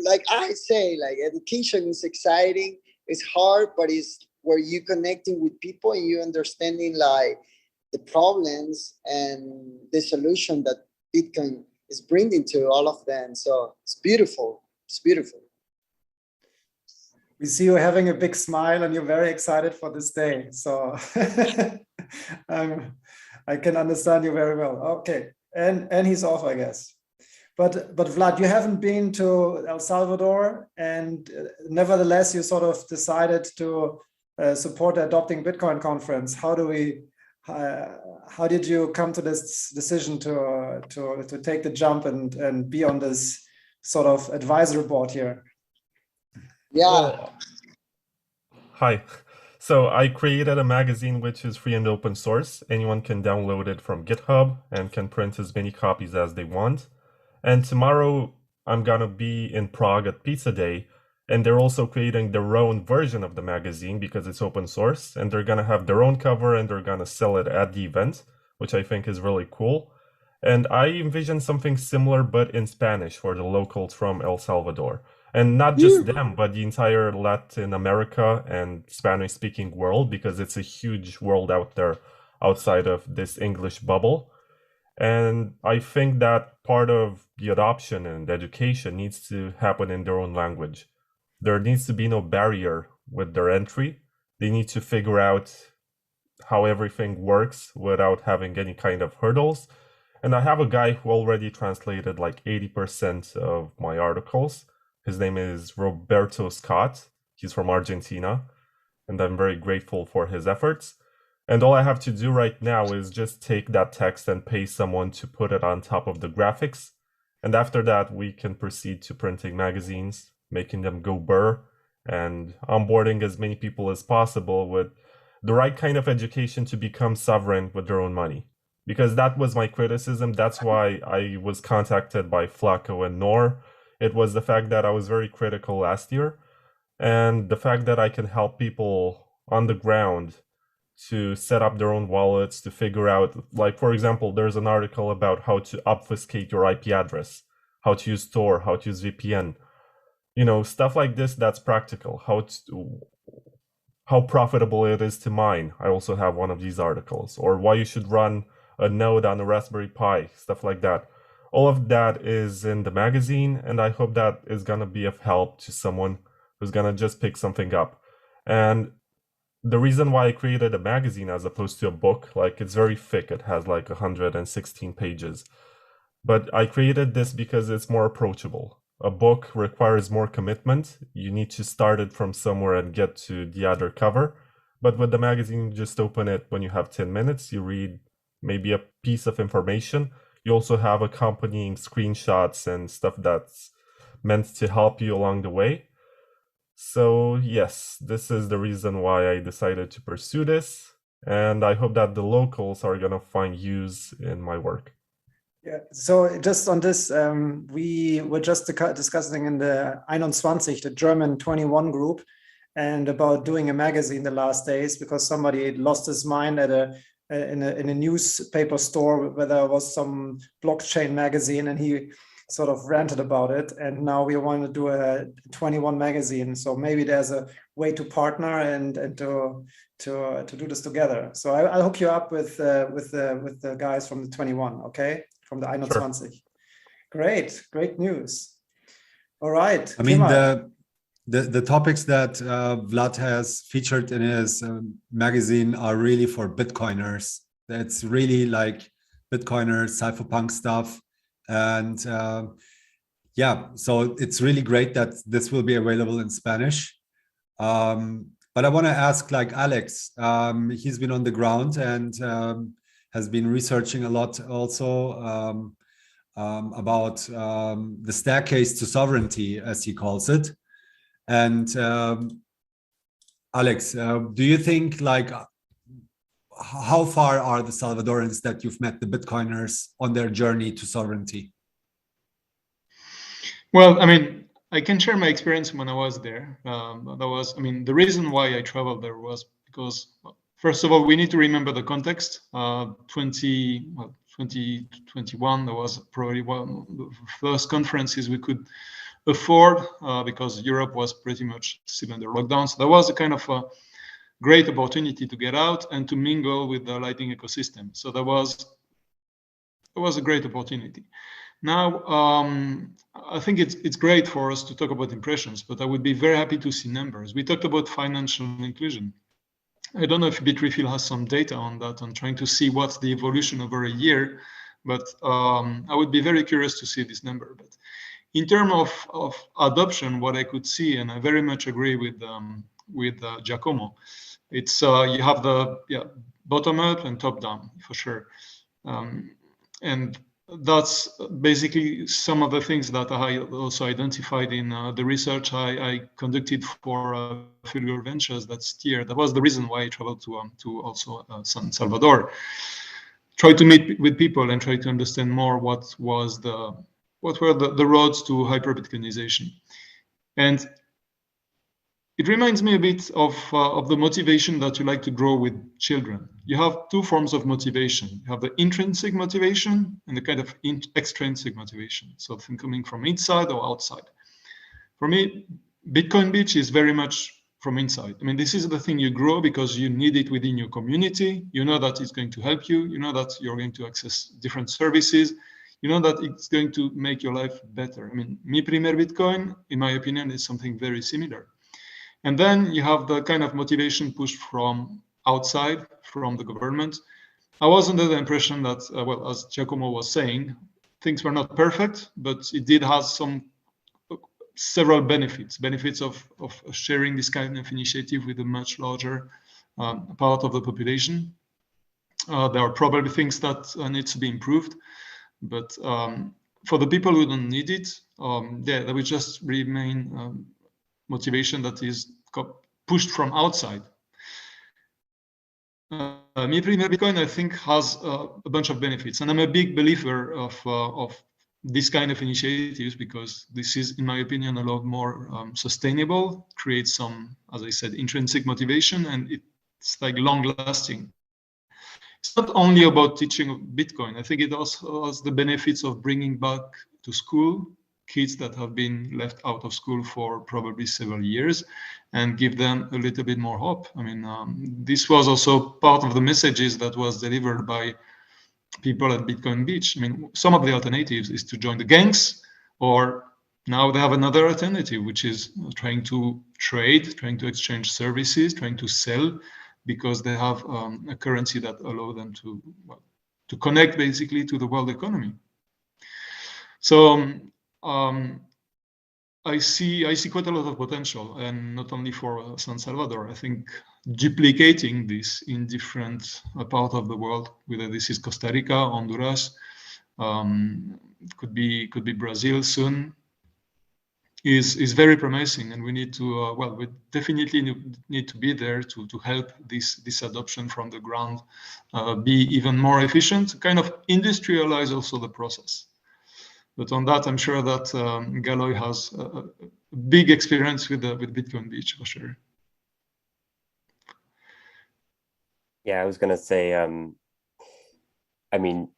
like I say, like education is exciting. It's hard, but it's where you connecting with people and you understanding like the problems and the solution that Bitcoin is bringing to all of them. So it's beautiful. It's beautiful. We see you having a big smile and you're very excited for this day. So I can understand you very well. Okay, and he's off, I guess. But Vlad, you haven't been to El Salvador, and nevertheless, you sort of decided to support the Adopting Bitcoin conference. How did you come to this decision to take the jump and be on this sort of advisory board here? Yeah. Hi. So I created a magazine which is free and open source. Anyone can download it from GitHub and can print as many copies as they want. And tomorrow I'm gonna be in Prague at Pizza Day, and they're also creating their own version of the magazine because it's open source, and they're gonna have their own cover and they're gonna sell it at the event, which I think is really cool. And I envision something similar but in Spanish for the locals from El Salvador. And not just them, but the entire Latin America and Spanish-speaking world, because it's a huge world out there outside of this English bubble. And I think that part of the adoption and education needs to happen in their own language. There needs to be no barrier with their entry. They need to figure out how everything works without having any kind of hurdles. And I have a guy who already translated like 80% of my articles. His name is Roberto Scott. He's from Argentina, and I'm very grateful for his efforts. And all I have to do right now is just take that text and pay someone to put it on top of the graphics. And after that, we can proceed to printing magazines, making them go burr, and onboarding as many people as possible with the right kind of education to become sovereign with their own money. Because that was my criticism. That's why I was contacted by Flacco and Nor. It was the fact that I was very critical last year, and the fact that I can help people on the ground to set up their own wallets, to figure out, like, for example, there's an article about how to obfuscate your IP address, how to use Tor, how to use VPN, stuff like this. That's practical. How profitable it is to mine. I also have one of these articles. Or why you should run a node on a Raspberry Pi, stuff like that. All of that is in the magazine, and I hope that is going to be of help to someone who's going to just pick something up. And the reason why I created a magazine as opposed to a book, like, it's very thick. It has like 116 pages. But I created this because it's more approachable. A book requires more commitment. You need to start it from somewhere and get to the other cover. But with the magazine, you just open it when you have 10 minutes. You read maybe a piece of information. You also have accompanying screenshots and stuff that's meant to help you along the way. So yes, this is the reason why I decided to pursue this. And I hope that the locals are going to find use in my work. Yeah, so just on this, we were just discussing in the 21, the German 21 group, and about doing a magazine the last days, because somebody lost his mind at in a newspaper store where there was some blockchain magazine, and he sort of ranted about it. And now we want to do a 21 magazine. So maybe there's a way to partner and to do this together. So I'll hook you up with the guys from the 21, okay? From the 21. Sure. Great news. All right. I mean, the topics that Vlad has featured in his magazine are really for Bitcoiners. That's really like Bitcoiners, cypherpunk stuff. And yeah, so it's really great that this will be available in Spanish. But I want to ask, like, Alex, he's been on the ground and has been researching a lot also about the staircase to sovereignty, as he calls it. And Alex, do you think, like, how far are the Salvadorans that you've met, the Bitcoiners, on their journey to sovereignty? Well, I mean, I can share my experience when I was there. The reason why I traveled there was because, first of all, we need to remember the context. 2021, that was probably one of the first conferences we could afford because Europe was pretty much still under lockdown. So that was a kind of a great opportunity to get out and to mingle with the Lightning ecosystem. So that was a great opportunity. Now, I think it's great for us to talk about impressions, but I would be very happy to see numbers. We talked about financial inclusion. I don't know if Bitrefill has some data on that, on trying to see what's the evolution over a year, but I would be very curious to see this number. But in terms of adoption, what I could see, and I very much agree with Giacomo, it's you have the bottom up and top down for sure, and that's basically some of the things that I also identified in the research I conducted for Fulgo Ventures. That was the reason why I traveled to also San Salvador. Try to meet with people and try to understand more what were the roads to hyper-Bitcoinization. And it reminds me a bit of the motivation that you like to grow with children. You have two forms of motivation. You have the intrinsic motivation and the kind of extrinsic motivation. So think coming from inside or outside. For me, Bitcoin Beach is very much from inside. I mean, this is the thing you grow because you need it within your community. You know that it's going to help you. You know that you're going to access different services. You know that it's going to make your life better. I mean, Mi Primer Bitcoin, in my opinion, is something very similar. And then you have the kind of motivation pushed from outside, from the government. I was under the impression that, well, as Giacomo was saying, things were not perfect, but it did have several benefits of sharing this kind of initiative with a much larger part of the population. There are probably things that need to be improved, but for the people who don't need it, there will just remain motivation that is pushed from outside. Mi Primer Bitcoin, I think, has a bunch of benefits, and I'm a big believer of this kind of initiatives because this is, in my opinion, a lot more sustainable, creates some, as I said, intrinsic motivation, and it it's like long lasting. It's not only about teaching Bitcoin. I think it also has the benefits of bringing back to school kids that have been left out of school for probably several years and give them a little bit more hope. I mean, this was also part of the messages that was delivered by people at Bitcoin Beach. I mean, some of the alternatives is to join the gangs, or now they have another alternative, which is trying to trade, trying to exchange services, trying to sell, because they have a currency that allows them to connect basically to the world economy. So I see quite a lot of potential, and not only for San Salvador. I think duplicating this in different parts of the world, whether this is Costa Rica, Honduras, could be Brazil soon, is very promising, and we need to we definitely need to be there to help this adoption from the ground be even more efficient, kind of industrialize also the process. But on that, I'm sure that Galoy has a big experience with Bitcoin Beach for sure. Yeah, I was gonna say, I mean,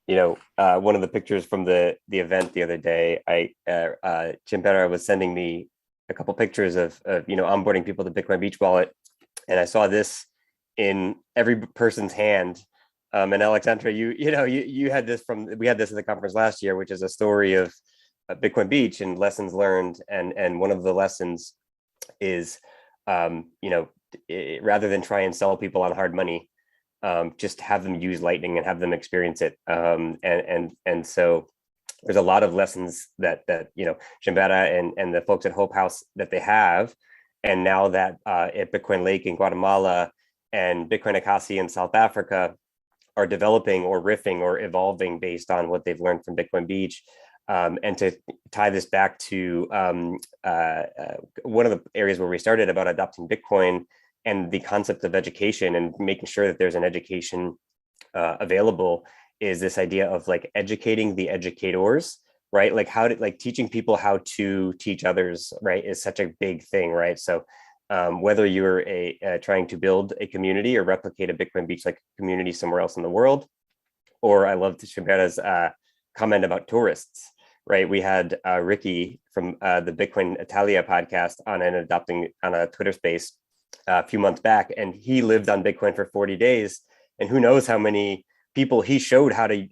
you know, one of the pictures from the event the other day, Chimbera was sending me a couple pictures of you know, onboarding people to Bitcoin Beach wallet, and I saw this in every person's hand. And Alexandre, you had this we had this at the conference last year, which is a story of Bitcoin Beach and lessons learned. And one of the lessons is, you know, rather than try and sell people on hard money, just have them use Lightning and have them experience it. And so there's a lot of lessons that you know, Chimbera and the folks at Hope House that they have. And now that at Bitcoin Lake in Guatemala and Bitcoin Akasi in South Africa are developing or riffing or evolving based on what they've learned from Bitcoin Beach. And to tie this back to one of the areas where we started about adopting Bitcoin and the concept of education and making sure that there's an education available, is this idea of like educating the educators, right? Like teaching people how to teach others, right, is such a big thing, right? So whether you're trying to build a community or replicate a Bitcoin Beach like community somewhere else in the world, or I loved Chimbera's comment about tourists, right? We had Ricky from the Bitcoin Italia podcast on a Twitter space a few months back, and he lived on Bitcoin for 40 days, and who knows how many people he showed how to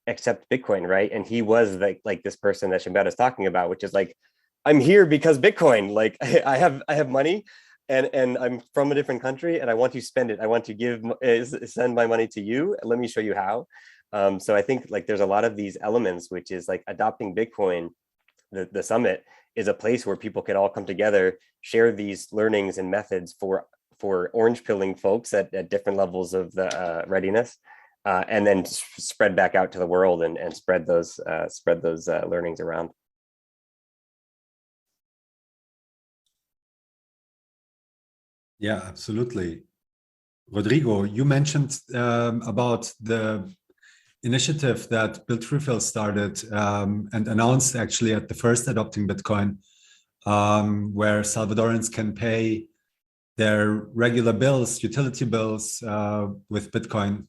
accept Bitcoin, right? And he was like this person that Chimbera is talking about, which is like, I'm here because Bitcoin, like I have money and I'm from a different country and I want to spend it. I want to send my money to you. Let me show you how. So I think like there's a lot of these elements, which is like adopting Bitcoin. The summit is a place where people can all come together, share these learnings and methods for orange pilling folks at different levels of the readiness, and then spread back out to the world and spread those learnings around. Yeah, absolutely. Rodrigo, you mentioned about the initiative that Bitrefill started and announced actually at the first Adopting Bitcoin, where Salvadorans can pay their regular bills, utility bills with Bitcoin.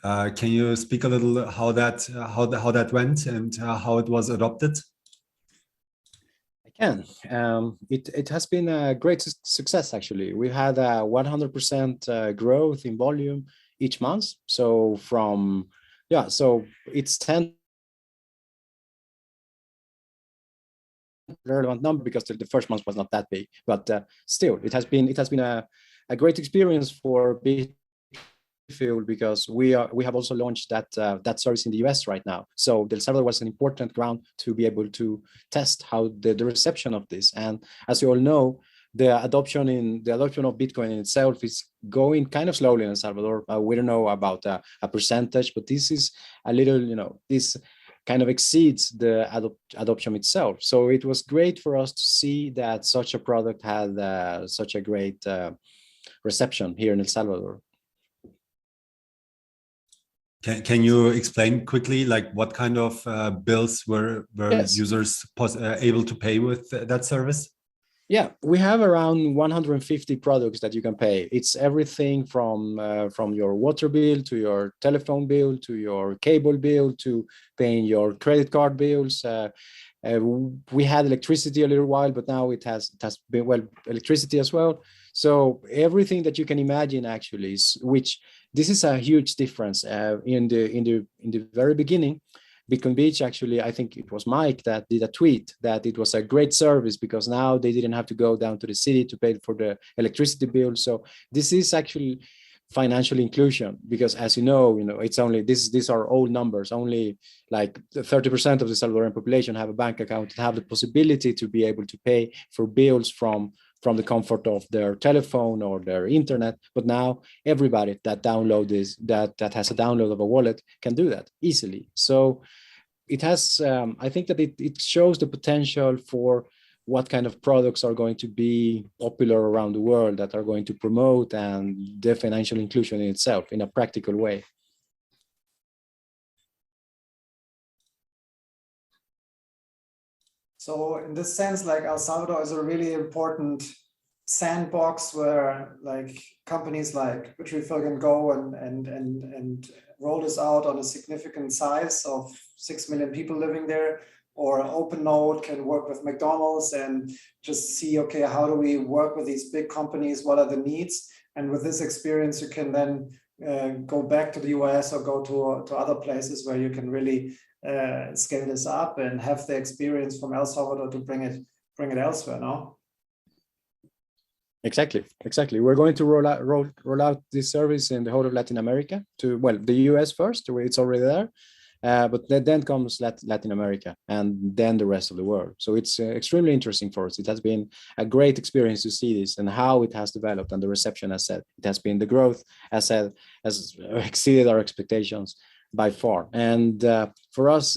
Can you speak a little how that went and how it was adopted? Can. It has been a great success, actually. We've had a 100% growth in volume each month. So so it's 10 relevant number because the first month was not that big, but still it has been a great experience for Bitrefill, because we have also launched that service in the US right now. So El Salvador was an important ground to be able to test how the reception of this. And as you all know, the adoption of Bitcoin in itself is going kind of slowly in El Salvador. We don't know about a percentage, but this is a little, this kind of exceeds the adoption itself. So it was great for us to see that such a product had such a great reception here in El Salvador. Can you explain quickly, like what kind of bills were Yes. users able to pay with that service? Yeah, we have around 150 products that you can pay. It's everything from your water bill to your telephone bill to your cable bill to paying your credit card bills. We had electricity a little while, but now it has been, well, electricity as well. So everything that you can imagine actually is, which this is a huge difference. In the very beginning, Bitcoin Beach, actually, I think it was Mike that did a tweet that it was a great service because now they didn't have to go down to the city to pay for the electricity bill. So this is actually financial inclusion, because as you know, it's only these are old numbers. Only like 30% of the Salvadoran population have a bank account and have the possibility to be able to pay for bills from the comfort of their telephone or their internet. But now everybody that that has a download of a wallet can do that easily. So it has, I think that it shows the potential for what kind of products are going to be popular around the world that are going to promote and the financial inclusion in itself in a practical way. So in this sense, like El Salvador is a really important sandbox where like companies like Bitrefill can go and roll this out on a significant size of 6 million people living there, or OpenNode can work with McDonald's and just see, okay, how do we work with these big companies? What are the needs? And with this experience, you can then go back to the US or go to other places where you can really scale this up and have the experience from El Salvador to bring it elsewhere, no? Exactly. We're going to roll out this service in the whole of Latin America to, well, the US first, where it's already there. But then comes Latin America and then the rest of the world. So it's extremely interesting for us. It has been a great experience to see this and how it has developed, and the reception, as said, it has been the growth, as said, has exceeded our expectations by far. And for us,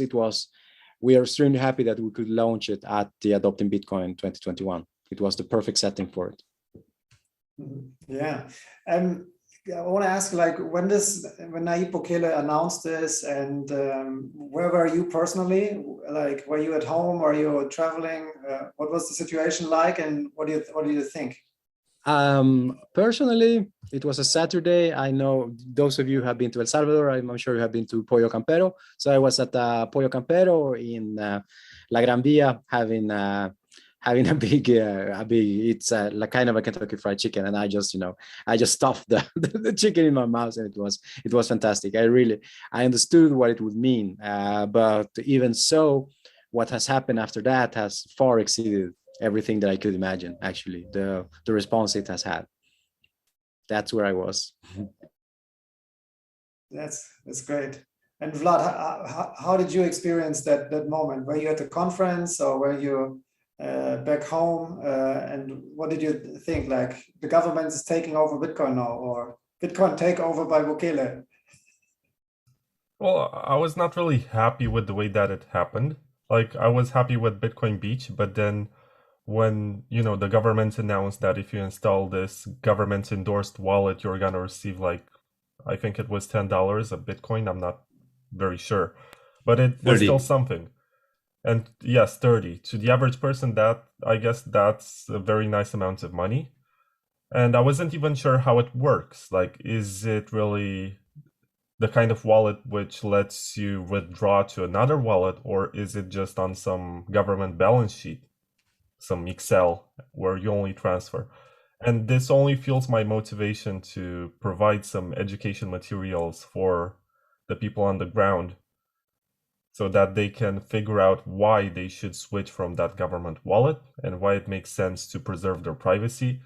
we are extremely happy that we could launch it at the Adopting Bitcoin 2021. It was the perfect setting for it. Yeah. I want to ask, like, when Nayib Bukele announced this, and where were you personally? Like, were you at home? Were you traveling? What was the situation like, and what do you think? Personally, it was a Saturday. I know those of you who have been to El Salvador, I'm sure you have been to Pollo Campero. So I was at Pollo Campero in La Gran Via having a big it's like kind of a Kentucky Fried Chicken, and I just stuffed the chicken in my mouth, and it was fantastic. I understood what it would mean, but even so, what has happened after that has far exceeded everything that I could imagine. Actually, the response it has had. That's where I was. That's great. And Vlad, how did you experience that moment? Were you at the conference, or were you back home, and what did you think? Like, the government is taking over Bitcoin now, or Bitcoin takeover by Bukele? Well, I was not really happy with the way that it happened. Like, I was happy with Bitcoin Beach, but then when, the government announced that if you install this government endorsed wallet, you're gonna receive, like, I think it was $10 a Bitcoin. I'm not very sure, but it was 30. still something. And yes, 30 to the average person, I guess that's a very nice amount of money. And I wasn't even sure how it works. Like, is it really the kind of wallet which lets you withdraw to another wallet, or is it just on some government balance sheet, some Excel, where you only transfer? And this only fuels my motivation to provide some education materials for the people on the ground, so that they can figure out why they should switch from that government wallet and why it makes sense to preserve their privacy.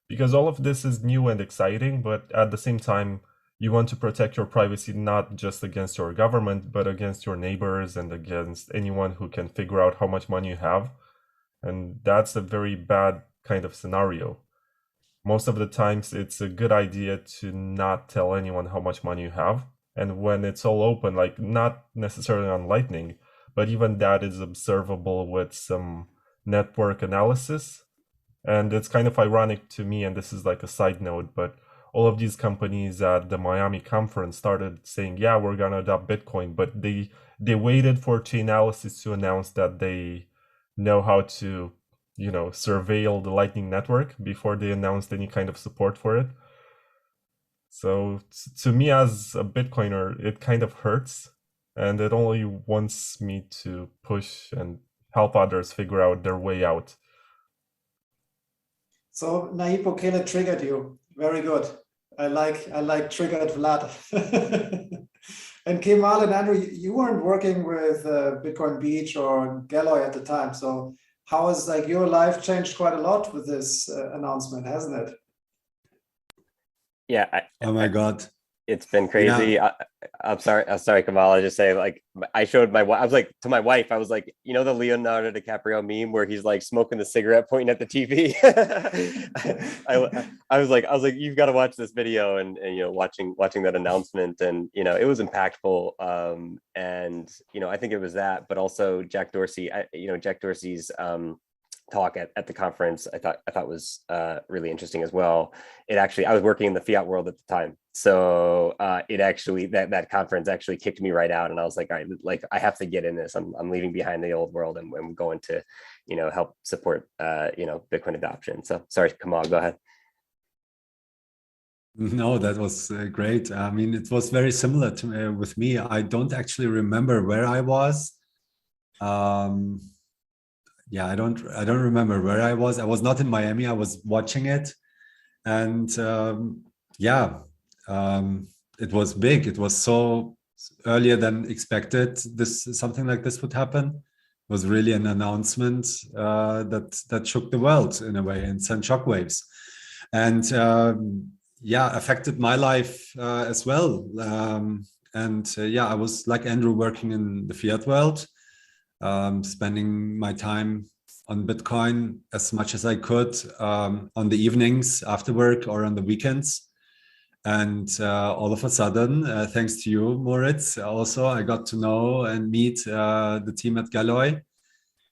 Because all of this is new and exciting, but at the same time, you want to protect your privacy not just against your government, but against your neighbors and against anyone who can figure out how much money you have. And that's a very bad kind of scenario. Most of the times, it's a good idea to not tell anyone how much money you have. And when it's all open, like, not necessarily on Lightning, but even that is observable with some network analysis. And it's kind of ironic to me, and this is like a side note, but all of these companies at the Miami conference started saying, yeah, we're going to adopt Bitcoin, but they waited for Chainalysis to announce that they know how to, surveil the Lightning Network before they announced any kind of support for it. So to me as a Bitcoiner, it kind of hurts, and it only wants me to push and help others figure out their way out. So Naive Bukele triggered you. Very good. I like triggered Vlad. And Kemal and Andrew, you weren't working with Bitcoin Beach or Galloy at the time. So how has your life changed quite a lot with this announcement, hasn't it? Yeah. Oh my God. It's been crazy. Yeah. I'm sorry, Kamal. I just say, I showed my wife. I was like, to my wife, I was like, the Leonardo DiCaprio meme where he's like smoking the cigarette, pointing at the TV. I was like, you've got to watch this video, and watching that announcement, and it was impactful. And I think it was that, but also Jack Dorsey. Jack Dorsey's talk at the conference, I thought was really interesting as well. I was working in the fiat world at the time, so it actually that conference actually kicked me right out, and I was like, all right, I have to get in this. I'm leaving behind the old world, and I'm going to help support Bitcoin adoption. So sorry, Kamal, go ahead. No, that was great. I mean, it was very similar to with me. I don't actually remember where I was. Yeah, I don't remember where I was. I was not in Miami. I was watching it, and it was big. It was so earlier than expected. Something like this would happen. It was really an announcement that shook the world in a way and sent shockwaves, and affected my life as well. I was like Andrew, working in the fiat world. Spending my time on Bitcoin as much as I could on the evenings after work or on the weekends. And all of a sudden, thanks to you, Moritz, also I got to know and meet the team at Galloy.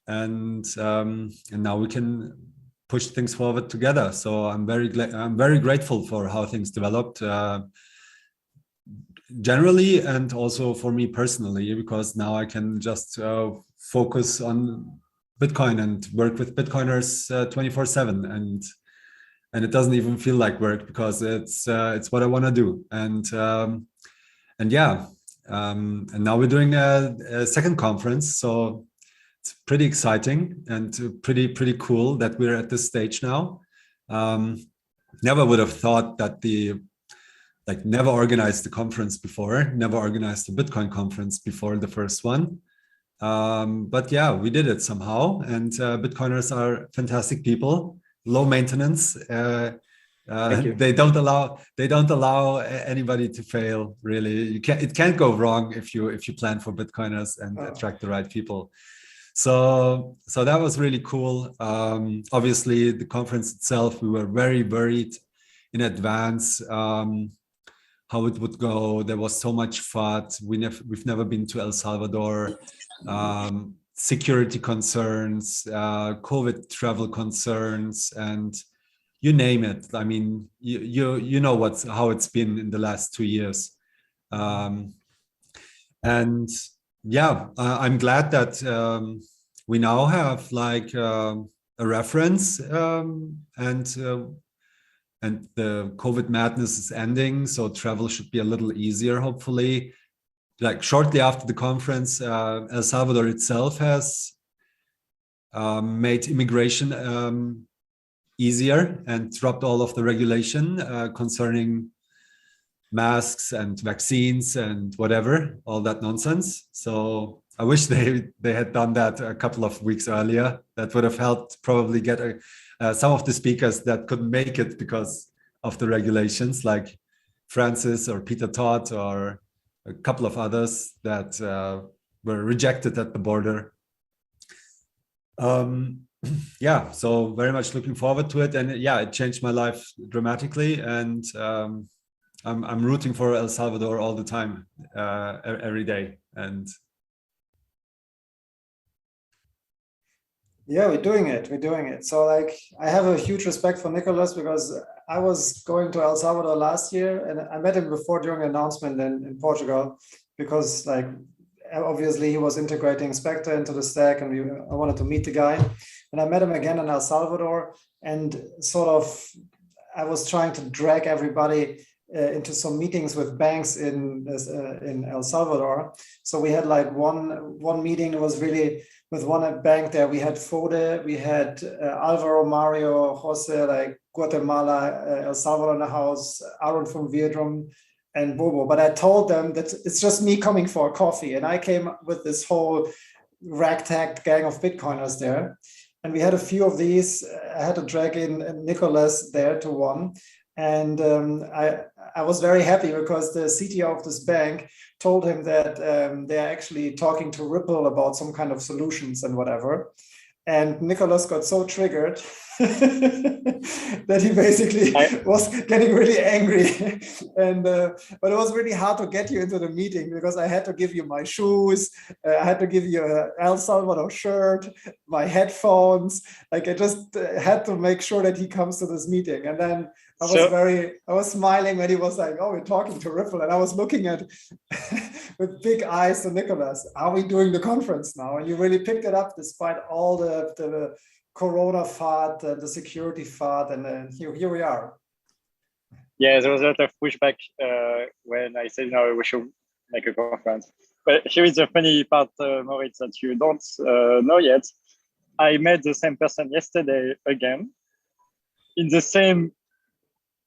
And now we can push things forward together. So I'm very grateful for how things developed. Generally, and also for me personally, because now I can just focus on Bitcoin and work with Bitcoiners 24/7, and it doesn't even feel like work because it's what I want to do. And now we're doing a second conference, so it's pretty exciting and pretty cool that we're at this stage now. Never would have thought that never organized the conference before, never organized a Bitcoin conference before the first one. But yeah, we did it somehow. And Bitcoiners are fantastic people, low maintenance. They don't allow anybody to fail, really. It can't go wrong if you plan for Bitcoiners and attract the right people. So that was really cool. Obviously, the conference itself, we were very worried in advance how it would go. There was so much FUD. We've never been to El Salvador. Security concerns, COVID travel concerns, and you name it. I mean, you know how it's been in the last 2 years. I'm glad that we now have a reference, and the COVID madness is ending, so travel should be a little easier, hopefully. Like shortly after the conference, El Salvador itself has made immigration easier and dropped all of the regulation concerning masks and vaccines and whatever, all that nonsense. So I wish they had done that a couple of weeks earlier. That would have helped probably get some of the speakers that couldn't make it because of the regulations, like Francis or Peter Todd or a couple of others that were rejected at the border. So very much looking forward to it. And it changed my life dramatically. And I'm rooting for El Salvador all the time, every day. And yeah, we're doing it. So I have a huge respect for Nicolas because I was going to El Salvador last year and I met him before during an announcement in Portugal, because obviously he was integrating Specter into the stack, and I wanted to meet the guy. And I met him again in El Salvador, and sort of I was trying to drag everybody into some meetings with banks in El Salvador. So we had like one meeting that was really with one bank there. We had Fode, we had Alvaro, Mario, Jose, like Guatemala, El Salvador in the house, Aaron from Vietnam, and Bobo. But I told them that it's just me coming for a coffee, and I came with this whole ragtag gang of Bitcoiners there. And we had a few of these. I had to drag in Nicolas there to one. And I was very happy because the CTO of this bank told him that they're actually talking to Ripple about some kind of solutions and whatever. And Nicolas got so triggered that he basically was getting really angry. And but it was really hard to get you into the meeting because I had to give you my shoes, I had to give you an El Salvador shirt, my headphones. Like I just had to make sure that he comes to this meeting. And then I was smiling when he was like, "Oh, we're talking to Ripple," and I was looking at with big eyes to Nicolas. Are we doing the conference now? And you really picked it up despite all the Corona FUD, the security FUD, and then here we are. Yeah, there was a lot of pushback when I said, "No, we should make a conference." But here is the funny part, Moritz, that you don't know yet. I met the same person yesterday again in the same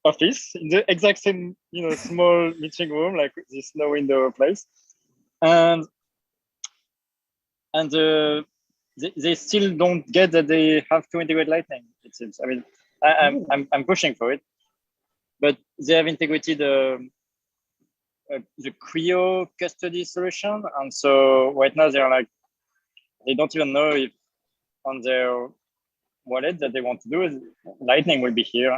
office, in the exact same, small meeting room, like this no window place, and they still don't get that they have to integrate Lightning. It seems. I mean, I'm pushing for it, but they have integrated the Creo custody solution, and so right now they're like, they don't even know if on their wallet that they want to do Lightning will be here,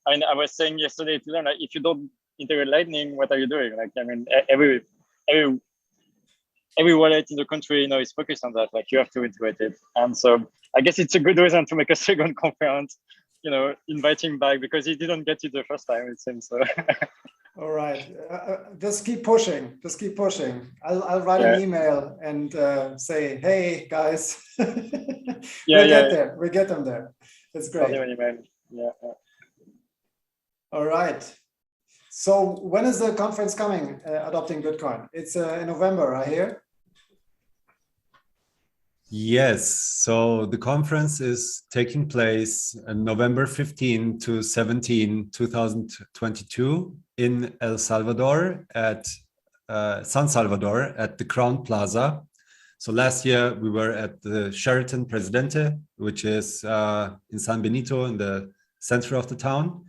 and I was saying yesterday to them, like, if you don't integrate Lightning, what are you doing? Like, I mean, every wallet in the country, is focused on that. Like, you have to integrate it. And so I guess it's a good reason to make a second conference, invite him back because he didn't get it the first time, it seems. So. All right. Just keep pushing. Just keep pushing. I'll write an email and say, "Hey, guys." We'll get them there. That's great. Yeah. All right. So when is the conference coming, Adopting Bitcoin? It's in November, I hear. Yes. So the conference is taking place on November 15 to 17, 2022 in El Salvador at San Salvador at the Crown Plaza. So last year we were at the Sheraton Presidente, which is in San Benito in the center of the town.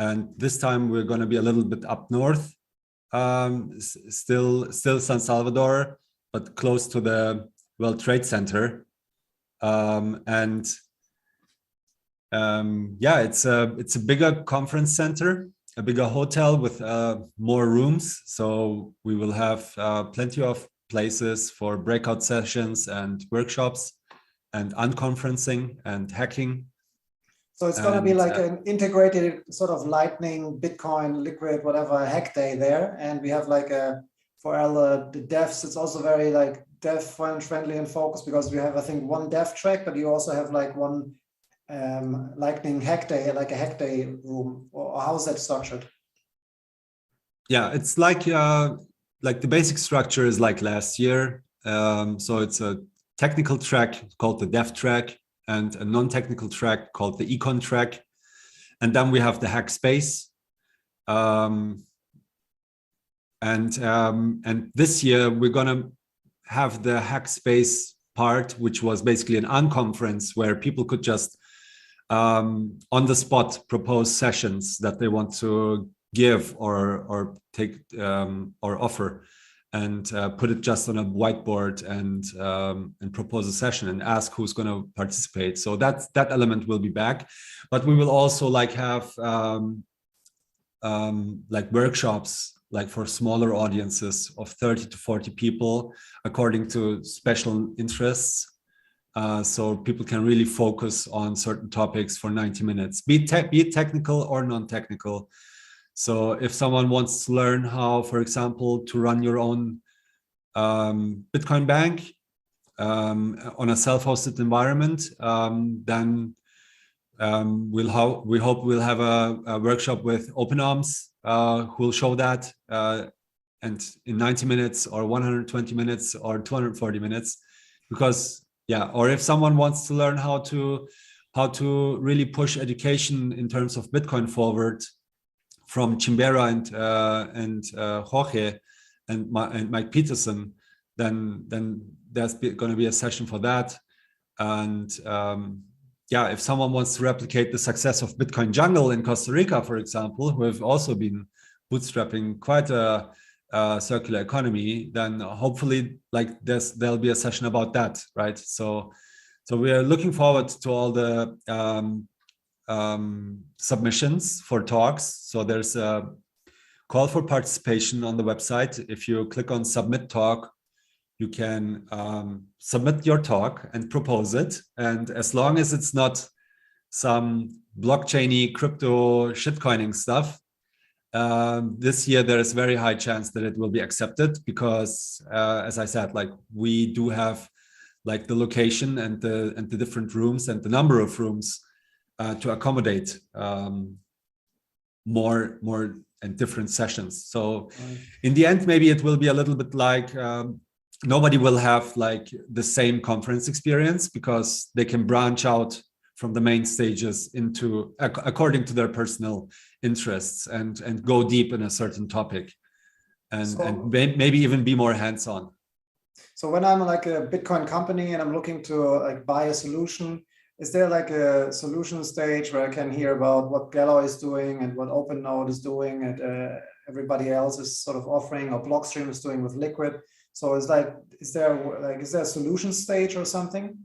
And this time we're going to be a little bit up north, still San Salvador, but close to the World Trade Center. It's a bigger conference center, a bigger hotel with more rooms. So we will have plenty of places for breakout sessions and workshops and unconferencing and hacking. So it's going to be like an integrated sort of Lightning, Bitcoin, Liquid, whatever hack day there. And we have like for all the devs, it's also very like dev friendly and focused because we have, I think, one dev track, but you also have like one Lightning hack day, like a hack day room. Or how's that structured? Yeah, it's like the basic structure is like last year. So it's a technical track called the dev track, and a non-technical track called the econ track. And then we have the hack space. And this year we're gonna have the hack space part, which was basically an unconference where people could just on the spot propose sessions that they want to give or take or offer, and put it just on a whiteboard and propose a session and ask who's going to participate. So that element will be back, but we will also like have like workshops like for smaller audiences of 30 to 40 people according to special interests. So people can really focus on certain topics for 90 minutes, be it technical or non-technical. So if someone wants to learn how, for example, to run your own Bitcoin Bank on a self-hosted environment, then we hope we'll have a workshop with OpenArms who will show that, and in 90 minutes or 120 minutes or 240 minutes, because or if someone wants to learn how to really push education in terms of Bitcoin forward from Chimbera and Jorge and Mike Peterson, then there's going to be a session for that. And if someone wants to replicate the success of Bitcoin Jungle in Costa Rica, for example, who have also been bootstrapping quite a circular economy, then hopefully there'll be a session about that, right? So we are looking forward to all the submissions for talks. So there's a call for participation on the website. If you click on submit talk, you can submit your talk and propose it. And as long as it's not some blockchain-y crypto shitcoining stuff, this year there is very high chance that it will be accepted, because as I said, we do have the location and the different rooms and the number of rooms to accommodate more and different sessions. So in the end, maybe it will be a little bit nobody will have the same conference experience, because they can branch out from the main stages into according to their personal interests and go deep in a certain topic, and maybe even be more hands-on. So when I'm a Bitcoin company and I'm looking to buy a solution, is there a solution stage where I can hear about what Gallas is doing and what OpenNode is doing and everybody else is sort of offering, or Blockstream is doing with Liquid? So is there a solution stage or something?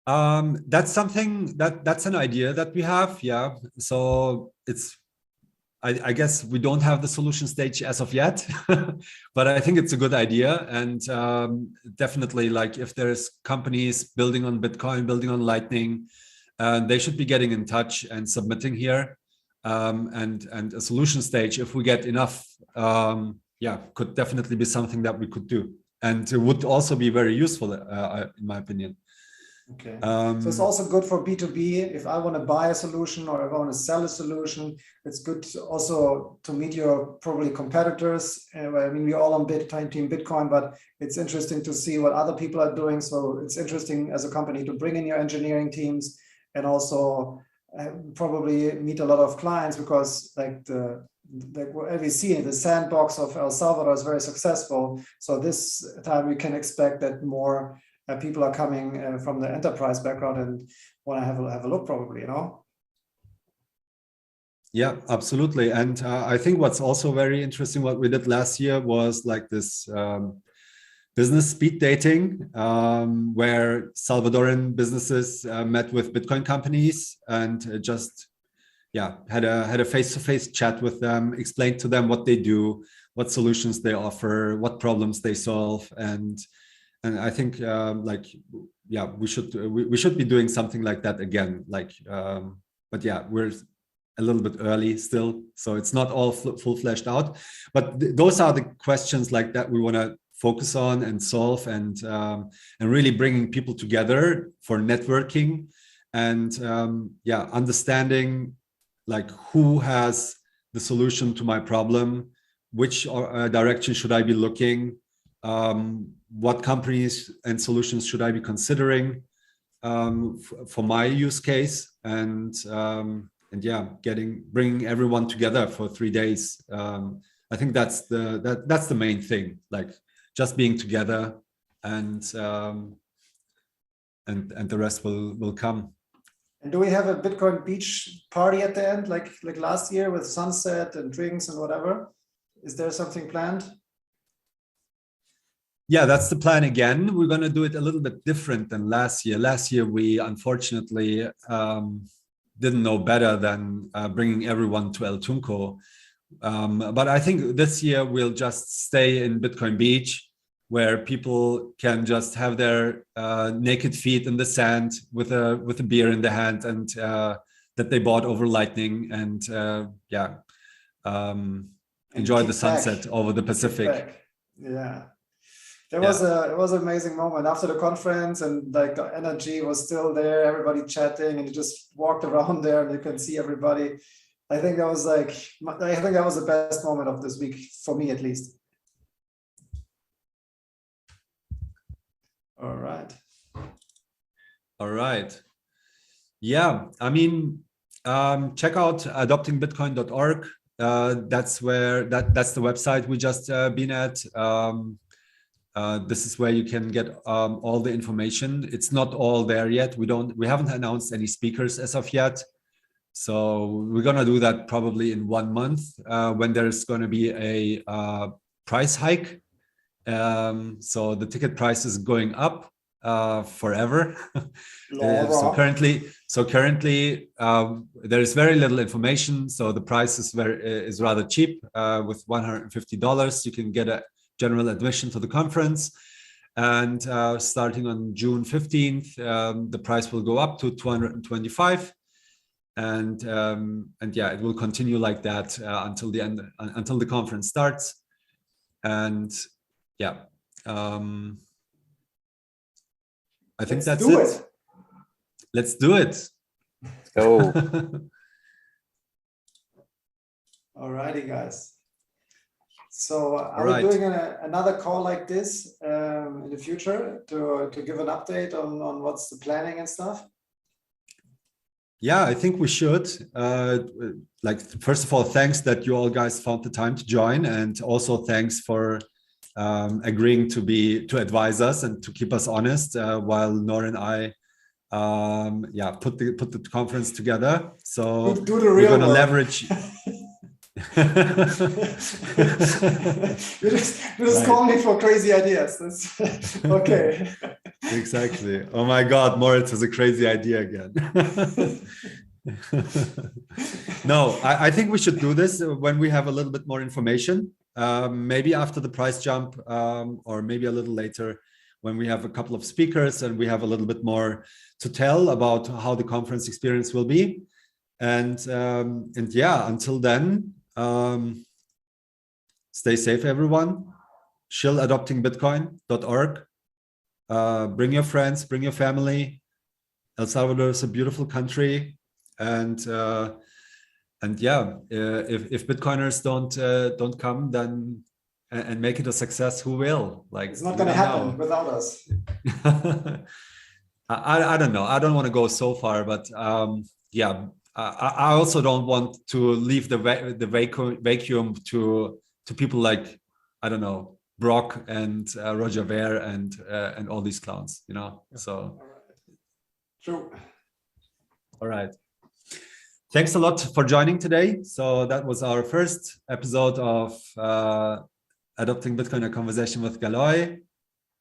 That's something that's an idea that we have. Yeah. So I guess we don't have the solution stage as of yet, but I think it's a good idea. And definitely, if there's companies building on Bitcoin, building on Lightning, they should be getting in touch and submitting here. And a solution stage, if we get enough, could definitely be something that we could do, and it would also be very useful, in my opinion. Okay. So it's also good for B2B. If I want to buy a solution or if I want to sell a solution, it's good also to meet your probably competitors. I mean, we're all on Team Bitcoin, but it's interesting to see what other people are doing. So it's interesting as a company to bring in your engineering teams, and also probably meet a lot of clients, because what we see, the sandbox of El Salvador is very successful. So this time we can expect that more people are coming from the enterprise background and want to have a look, probably, Yeah, absolutely. And I think what's also very interesting, what we did last year was this business speed dating, where Salvadoran businesses met with Bitcoin companies and just had a face-to-face chat with them, explained to them what they do, what solutions they offer, what problems they solve, and I think we should be doing something like that again. But we're a little bit early still, so it's not all full-fleshed out. But those are the questions that we want to focus on and solve, and really bringing people together for networking, and understanding who has the solution to my problem, which direction should I be looking, what companies and solutions should I be considering for my use case, and bringing everyone together for 3 days. I think that's the main thing, just being together, and the rest will come. And do we have a Bitcoin beach party at the end, like last year, with sunset and drinks and whatever? Is there something planned? Yeah, that's the plan again. We're going to do it a little bit different than last year. Last year, we unfortunately didn't know better than bringing everyone to El Tunco. But I think this year we'll just stay in Bitcoin Beach, where people can just have their naked feet in the sand with a beer in the hand, and that they bought over Lightning, and enjoy the sunset over the Pacific. Yeah. It was an amazing moment after the conference, and like the energy was still there, everybody chatting, and you just walked around there and you can see everybody. I think that was the best moment of this week for me, at least. All right. Yeah, I mean, check out adoptingbitcoin.org. That's the website we just been at. This is where you can get all the information. It's not all there yet. We haven't announced any speakers as of yet. So we're gonna do that probably in 1 month when there's gonna be a price hike. So the ticket price is going up forever. So currently there is very little information. So the price is rather cheap. With $150, you can get a general admission to the conference. And starting on June 15th, the price will go up to $225. And yeah, it will continue like that until the end, until the conference starts. And yeah, I think that's it. Let's do it. Go. All righty, guys. So are we doing another call like this in the future to give an update on what's the planning and stuff? Yeah, I think we should. Like, first of all, thanks that you all guys found the time to join, and also thanks for agreeing to advise us and to keep us honest while Nor and I put the conference together. So we're gonna leverage. You just call me for crazy ideas. That's okay. Exactly. Oh my God, Moritz has a crazy idea again. No, I think we should do this when we have a little bit more information. Maybe after the price jump, or maybe a little later, when we have a couple of speakers and we have a little bit more to tell about how the conference experience will be. And yeah, until then, stay safe, everyone. Chill adoptingbitcoin.org. Bring your friends, bring your family. El Salvador is a beautiful country, and yeah, if Bitcoiners don't come, then and make it a success, who will? Like, it's not going to happen without us. I don't know. I don't want to go so far, but yeah, I also don't want to leave the vacuum to people like, I don't know, Brock and Roger Ver and all these clowns, you know. So true. All right. Thanks a lot for joining today. So that was our first episode of Adopting Bitcoin, a conversation with Galloy,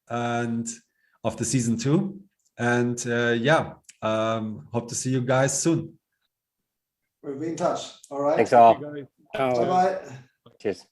and of the season 2. And yeah, hope to see you guys soon. We'll be in touch. All right. Thanks all. Bye-bye. Cheers.